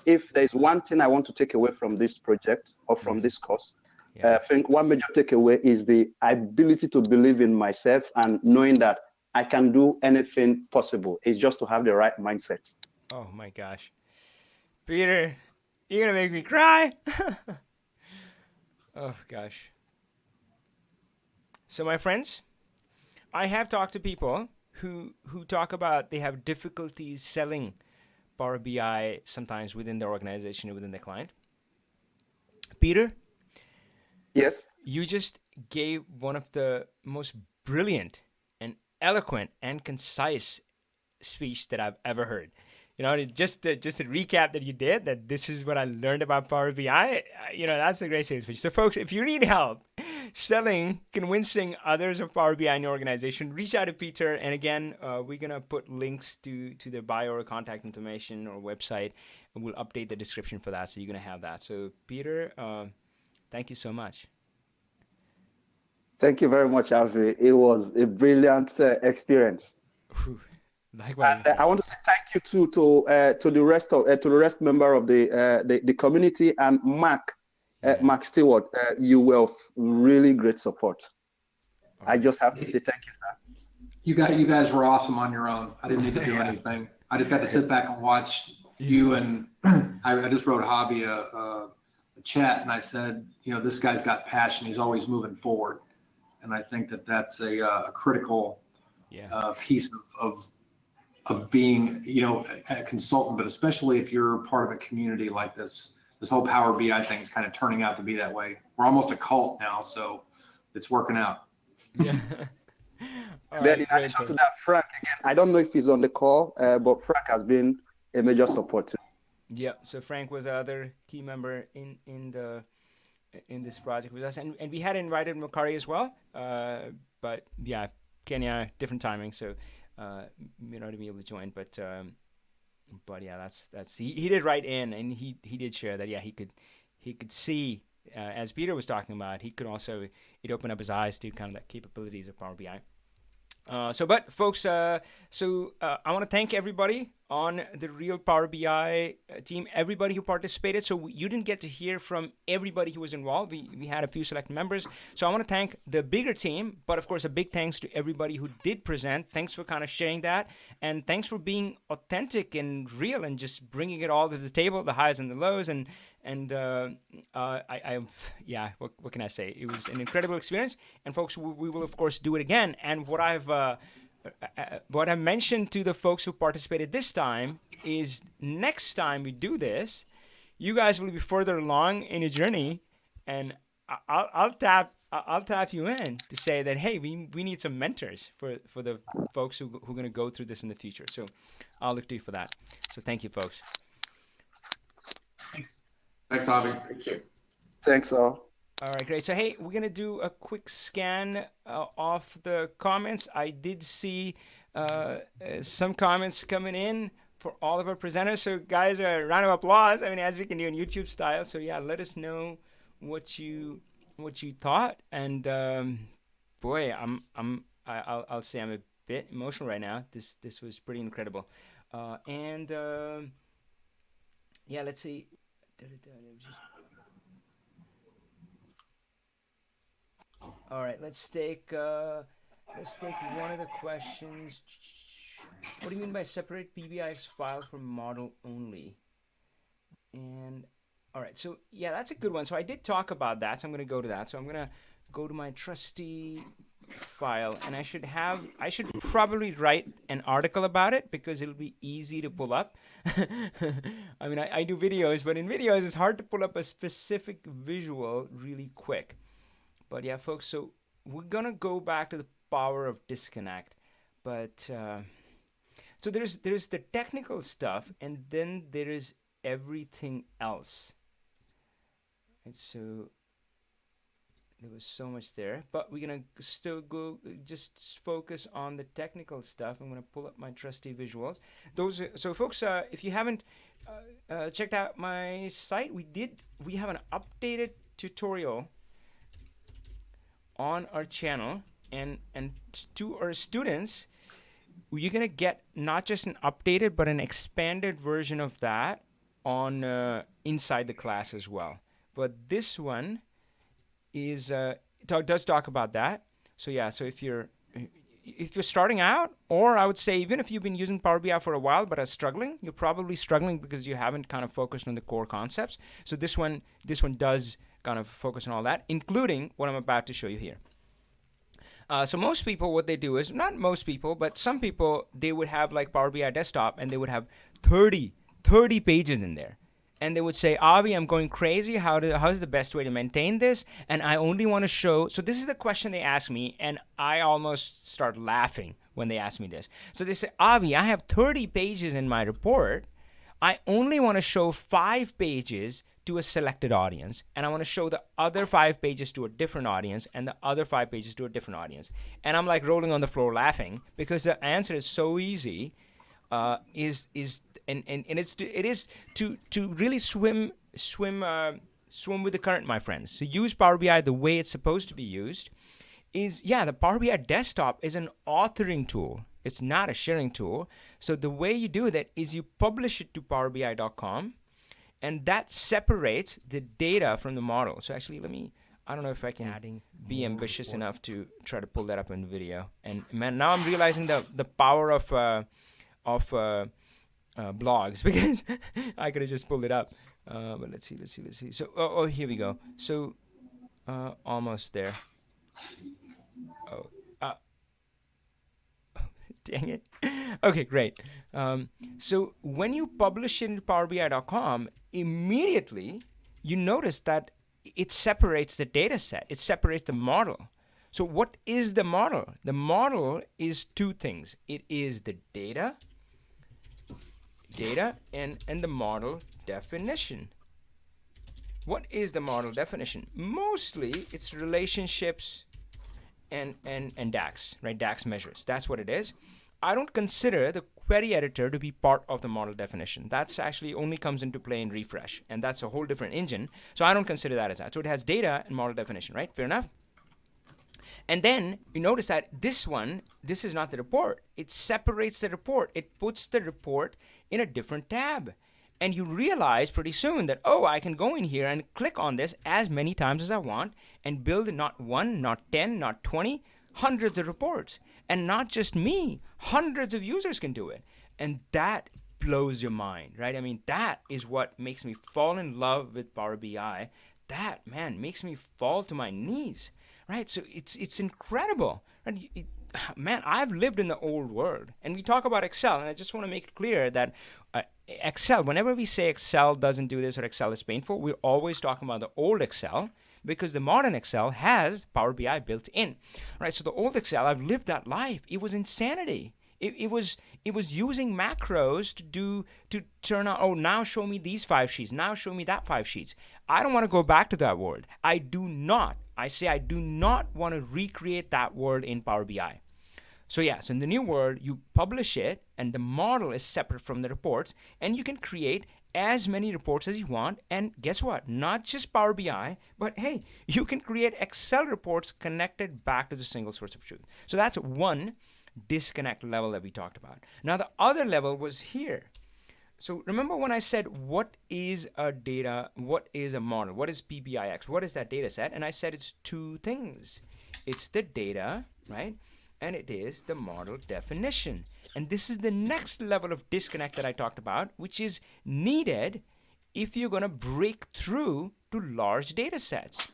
I: If there's one thing I want to take away from this project or from this course, I think one major takeaway is the ability to believe in myself and knowing that I can do anything possible. It's just to have the right mindset.
A: Oh my gosh. Peter, you're going to make me cry. Oh gosh. So my friends, I have talked to people who talk about they have difficulties selling Power BI sometimes within their organization or within their client. Peter?
I: Yes?
A: You just gave one of the most brilliant and eloquent and concise speech that I've ever heard. Just a recap that you did, that this is what I learned about Power BI, that's a great sales pitch. So folks, if you need help selling, convincing others of Power BI in your organization, reach out to Peter. And again, we're going to put links to their bio or contact information or website, and we'll update the description for that. So you're going to have that. So Peter, thank you so much.
I: Thank you very much, Avi. It was a brilliant experience.
A: Likewise.
I: And I want to say thank you to the rest member of the community, and Mark Stewart. You were of really great support. I just have to say thank you, sir.
H: You guys were awesome on your own. I didn't need to do anything. I just got to sit back and watch you, and I just wrote Javi a chat, and I said, this guy's got passion. He's always moving forward. And I think that's a critical piece of being, a consultant, but especially if you're part of a community like this. This whole Power BI thing is kind of turning out to be that way. We're almost a cult now, so it's working out.
A: Yeah.
I: Then in addition to that, Frank, again, I don't know if he's on the call, but Frank has been a major support too.
A: Yeah, so Frank was the other key member in this project with us, and we had invited Makari as well, but yeah, Kenya, different timing, so may not be able to join, but yeah, that's he did write in, and he did share that he could see, as Peter was talking about, he could also, it opened up his eyes to kind of the capabilities of Power BI. But folks, I want to thank everybody on the RealPowerBI team, everybody who participated. So you didn't get to hear from everybody who was involved. We had a few select members. So I want to thank the bigger team, but of course, a big thanks to everybody who did present. Thanks for kind of sharing that. And thanks for being authentic and real and just bringing it all to the table, the highs and the lows. And what can I say? It was an incredible experience. And folks, we will of course do it again. And what I mentioned to the folks who participated this time is next time we do this, you guys will be further along in your journey, and I'll tap you in to say that, hey, we need some mentors for the folks who are going to go through this in the future. So I'll look to you for that. So thank you, folks.
H: Thanks, Avi.
I: Thank you. Thanks, all.
A: All right, great. So, hey, we're going to do a quick scan of the comments. I did see some comments coming in for all of our presenters. So, guys, a round of applause. I mean, as we can do in YouTube style. So, yeah, let us know what you thought. And, boy, I'll say I'm a bit emotional right now. This was pretty incredible. Yeah, let's see. All right, let's take one of the questions. What do you mean by separate PBIX file from model only? And all right, so yeah, that's a good one. So I did talk about that, so I'm going to go to that. So I'm going to go to my trusty file, and I should probably write an article about it because it'll be easy to pull up. I mean, I do videos, but in videos it's hard to pull up a specific visual really quick. But yeah, folks, so we're going to go back to the power of disconnect. But so there's the technical stuff, and then there is everything else. And so there was so much there, but we're going to still go just focus on the technical stuff. I'm going to pull up my trusty visuals. So folks, if you haven't checked out my site, we have an updated tutorial on our channel, and to our students, you're going to get not just an updated but an expanded version of that on inside the class as well. But this one is does talk about that. So yeah, so if you're starting out, or I would say even if you've been using Power BI for a while but are struggling, you're probably struggling because you haven't kind of focused on the core concepts. So this one does kind of focus on all that, including what I'm about to show you here. So most people, what they do is, not most people, but some people, they would have like Power BI desktop, and they would have 30 pages in there. And they would say, Avi, I'm going crazy. How's the best way to maintain this? And I only want to show. So this is the question they ask me, and I almost start laughing when they ask me this. So they say, Avi, I have 30 pages in my report. I only want to show 5 pages to a selected audience, and I want to show the other 5 pages to a different audience, and the other 5 pages to a different audience. And I'm like rolling on the floor laughing because the answer is so easy. It is to really swim with the current, my friends. So use Power BI the way it's supposed to be used. The Power BI desktop is an authoring tool. It's not a sharing tool. So the way you do that is you publish it to PowerBI.com, and that separates the data from the model. So actually, I don't know if I can be ambitious enough to try to pull that up in video. And man, now I'm realizing the power of blogs, because I could have just pulled it up. But let's see. So, here we go. So, almost there. Dang it. Okay, great. So when you publish it into PowerBI.com, immediately you notice that it separates the data set. It separates the model. So what is the model? The model is 2 things. It is the data and the model definition. What is the model definition? Mostly it's relationships and DAX, right? DAX measures. That's what it is. I don't consider the query editor to be part of the model definition. That's actually only comes into play in refresh, and that's a whole different engine. So I don't consider that as that. So it has data and model definition, right? Fair enough? And then you notice that this is not the report. It separates the report. It puts the report in a different tab. And you realize pretty soon that, I can go in here and click on this as many times as I want and build not 1, not 10, not 20, hundreds of reports. And not just me, hundreds of users can do it. And that blows your mind, right? I mean, that is what makes me fall in love with Power BI. That, man, makes me fall to my knees, right? So it's incredible. Right? Man, I've lived in the old world, and we talk about Excel, and I just want to make it clear that Excel, whenever we say Excel doesn't do this or Excel is painful, we're always talking about the old Excel, because the modern Excel has Power BI built in, right? So the old Excel, I've lived that life. It was insanity. It was using macros to turn on, now show me these 5 sheets, now show me that 5 sheets. I don't want to go back to that world. I do not want to recreate that world in Power BI. So in the new world, you publish it, and the model is separate from the reports, and you can create as many reports as you want. And guess what? Not just Power BI, but hey, you can create Excel reports connected back to the single source of truth. So that's one disconnect level that we talked about. Now the other level was here. So remember when I said, what is a data, what is a model, what is PBIX, what is that data set? And I said it's 2 things. It's the data, right? And it is the model definition. And this is the next level of disconnect that I talked about, which is needed if you're going to break through to large data sets.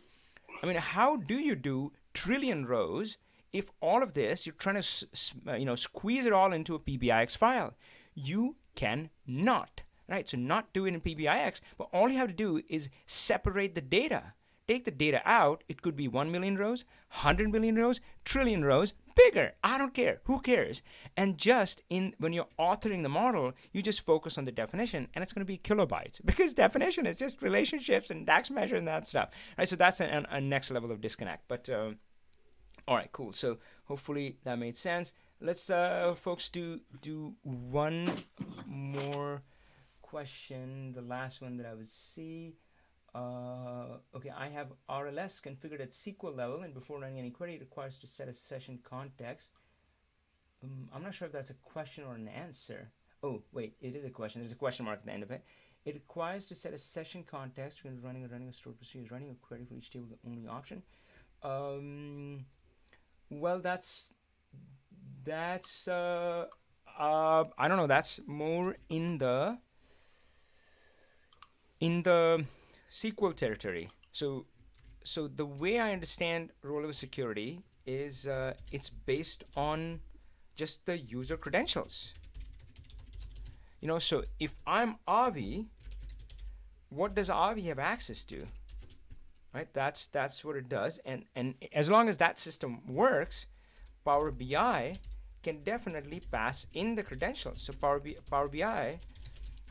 A: I mean, how do you do trillion rows if all of this, you're trying to squeeze it all into a PBIX file? You cannot, right? So not do it in PBIX, but all you have to do is separate the data. Take the data out. It could be 1 million rows, 100 million rows, trillion rows, bigger. I don't care. Who cares? And just when you're authoring the model, you just focus on the definition, and it's going to be kilobytes, because definition is just relationships and DAX measures and that stuff. Right? So that's a next level of disconnect. But all right, cool. So hopefully that made sense. Let's folks do one more question. The last one that I would see. Okay, I have RLS configured at SQL level, and before running any query, it requires to set a session context. I'm not sure if that's a question or an answer. Oh, wait, it is a question. There's a question mark at the end of it. It requires to set a session context when running a stored procedure. Running a query for each table is the only option. Well, that's I don't know. That's more in the SQL territory. So the way I understand role-level security is it's based on just the user credentials. So if I'm Avi, what does Avi have access to? Right? That's what it does. And as long as that system works, Power BI can definitely pass in the credentials. So Power BI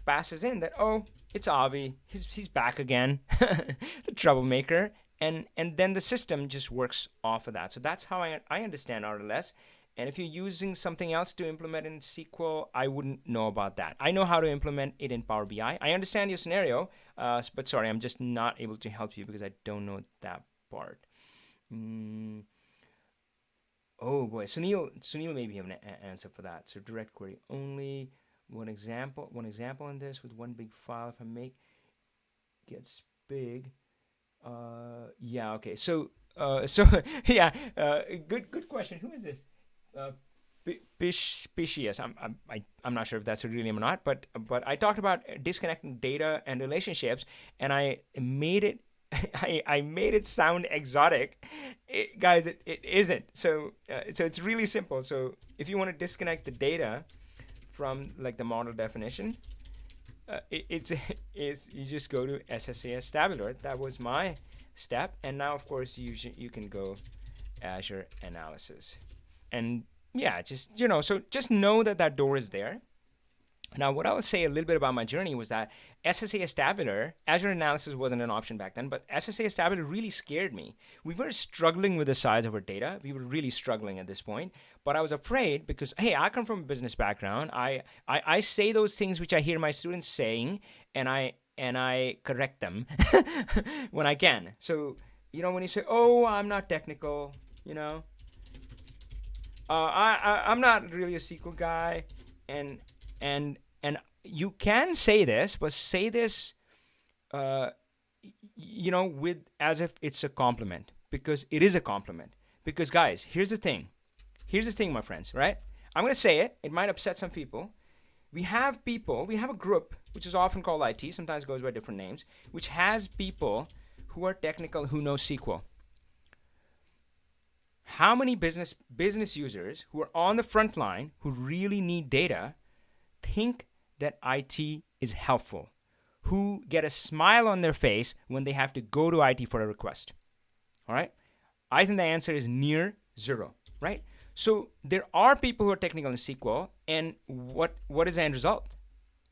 A: passes in that, oh, it's Avi, he's back again, the troublemaker, and then the system just works off of that. So that's how I understand RLS. And if you're using something else to implement in SQL, I wouldn't know about that. I know how to implement it in Power BI. I understand your scenario, but sorry, I'm just not able to help you because I don't know that part. Oh boy, Sunil maybe have an answer for that. So direct query only. One example on this with one big file. If I make gets big. Yeah. Okay. So yeah. Good question. Who is this? Piscius. I'm not sure if that's a real name or not, but I talked about disconnecting data and relationships, and I made it I made it sound exotic. Guys, it isn't. So it's really simple. So if you want to disconnect the data from like the model definition, it's you just go to SSAS Tabular. That was my step, and now of course you can go Azure Analysis, and yeah, just so just know that door is there. Now, what I would say a little bit about my journey was that SSAS Tabular, Azure Analysis wasn't an option back then, but SSAS Tabular really scared me. We were struggling with the size of our data. We were really struggling at this point, but I was afraid because, hey, I come from a business background. I say those things which I hear my students saying, and I correct them when I can. So, when you say, oh, I'm not technical, I'm not really a SQL guy, and you can say this, but say this, with as if it's a compliment, because it is a compliment. Because guys, here's the thing, my friends, right? I'm gonna say it. It might upset some people. We have a group which is often called IT, sometimes goes by different names, which has people who are technical who know SQL. How many business users who are on the front line who really need data think that IT is helpful, who get a smile on their face when they have to go to IT for a request? All right? I think the answer is near zero, right? So there are people who are technical in SQL, and what is the end result?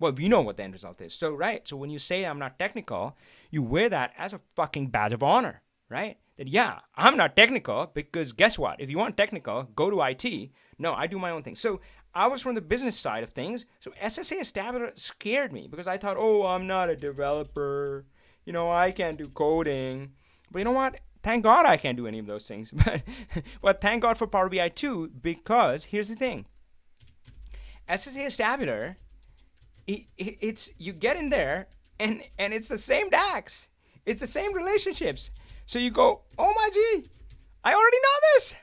A: Well, we know what the end result is. So, right, so when you say I'm not technical, you wear that as a fucking badge of honor, right? That, yeah, I'm not technical, because guess what? If you want technical, go to IT. No, I do my own thing. So I was from the business side of things. So SSAS Tabular scared me because I thought, oh, I'm not a developer. I can't do coding. But you know what? Thank God I can't do any of those things. But thank God for Power BI too, because here's the thing. SSAS Tabular, it's you get in there and it's the same DAX. It's the same relationships. So you go, oh my gee, I already know this.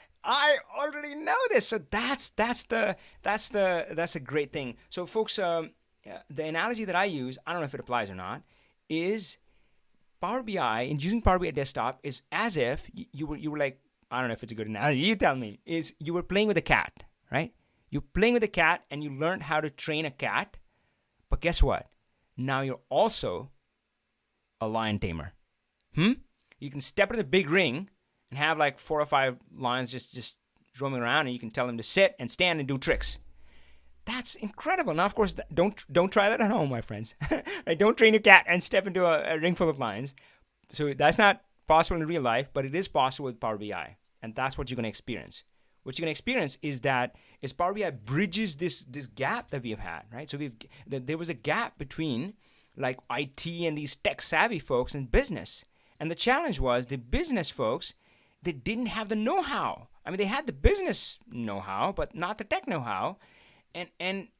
A: So that's a great thing. So folks, the analogy that I use, I don't know if it applies or not, is Power BI and using Power BI desktop is as if you were like, I don't know if it's a good analogy, you tell me, is you were playing with a cat, right? You're playing with a cat and you learned how to train a cat, but guess what? Now you're also a lion tamer. You can step in the big ring and have like 4 or 5 lions just roaming around, and you can tell them to sit and stand and do tricks. That's incredible. Now, of course, don't try that at home, my friends. Right? Don't train your cat and step into a ring full of lions. So that's not possible in real life, but it is possible with Power BI, and that's what you're going to experience. What you're going to experience is Power BI bridges this gap that we have had, right? So there was a gap between like IT and these tech savvy folks in business. And the challenge was the business folks, they didn't have the know-how. I mean, they had the business know-how, but not the tech know-how. And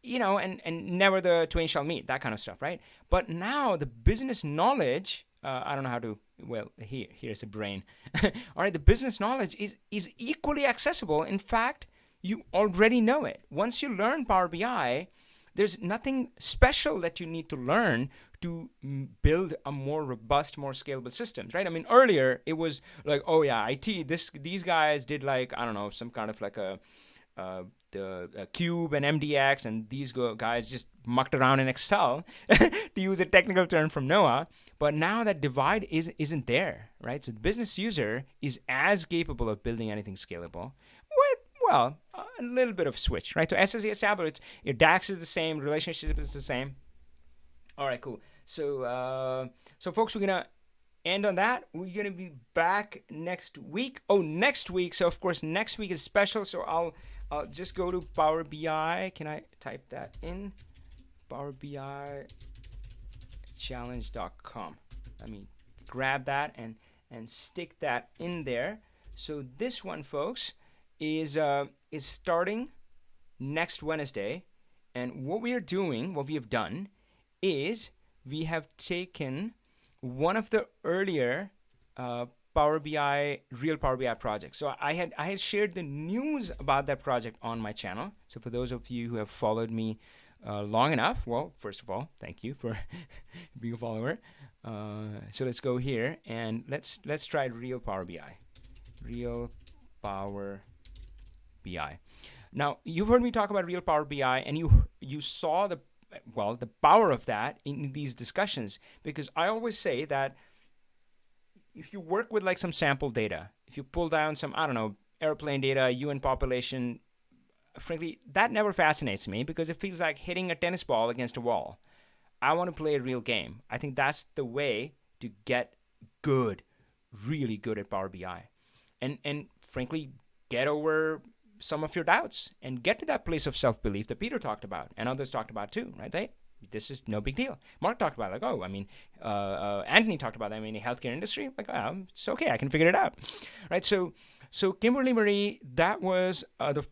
A: never the twain shall meet, that kind of stuff, right? But now the business knowledge, I don't know how to, well, here's the brain. All right, the business knowledge is equally accessible. In fact, you already know it. Once you learn Power BI, there's nothing special that you need to learn to build a more robust, more scalable systems, right? I mean, earlier it was like, oh yeah, IT, these guys did like, I don't know, some kind of like a Cube and MDX, and these guys just mucked around in Excel, to use a technical term from Noah. But now that divide isn't there, right? So the business user is as capable of building anything scalable with, well, a little bit of switch, right? So SSAS Tabular, your DAX is the same, relationship is the same. All right, cool. So, so folks, we're gonna end on that. We're gonna be back next week. Oh, next week. So of course, next week is special. So I'll just go to Power BI. Can I type that in? PowerBI challenge.com. I mean, grab that and stick that in there. So this one, folks, is starting next Wednesday, and what we have done is we have taken one of the earlier Power BI, real Power BI projects. So I had shared the news about that project on my channel. So for those of you who have followed me long enough, well, first of all, thank you for being a follower. So let's go here and let's try real Power BI. Real Power BI. Now, you've heard me talk about real Power BI, and you saw the power of that in these discussions, because I always say that if you work with like some sample data, if you pull down some, I don't know, airplane data, UN population, frankly, that never fascinates me because it feels like hitting a tennis ball against a wall. I want to play a real game. I think that's the way to get good, really good at Power BI. And frankly, get over some of your doubts and get to that place of self-belief that Peter talked about and others talked about too, right? This is no big deal. Mark talked about it, like, oh, I mean, Anthony talked about that. I mean, the healthcare industry, like, oh, it's okay, I can figure it out, right? So Kimberly Marie, that was the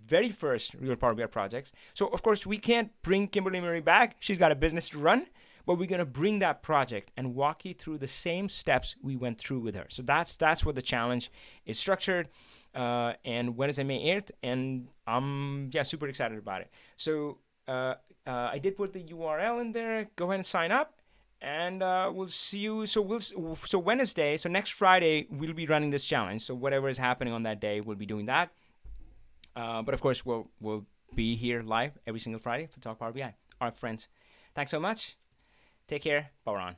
A: very first real Power BI projects. So of course we can't bring Kimberly Marie back. She's got a business to run, but we're gonna bring that project and walk you through the same steps we went through with her. So that's what the challenge is structured. And Wednesday, May 8th, and I'm super excited about it. So I did put the URL in there. Go ahead and sign up, and we'll see you. So Wednesday, so next Friday, we'll be running this challenge. So whatever is happening on that day, we'll be doing that. But of course, we'll be here live every single Friday for Talk Power BI. All right, friends, thanks so much. Take care. Power on.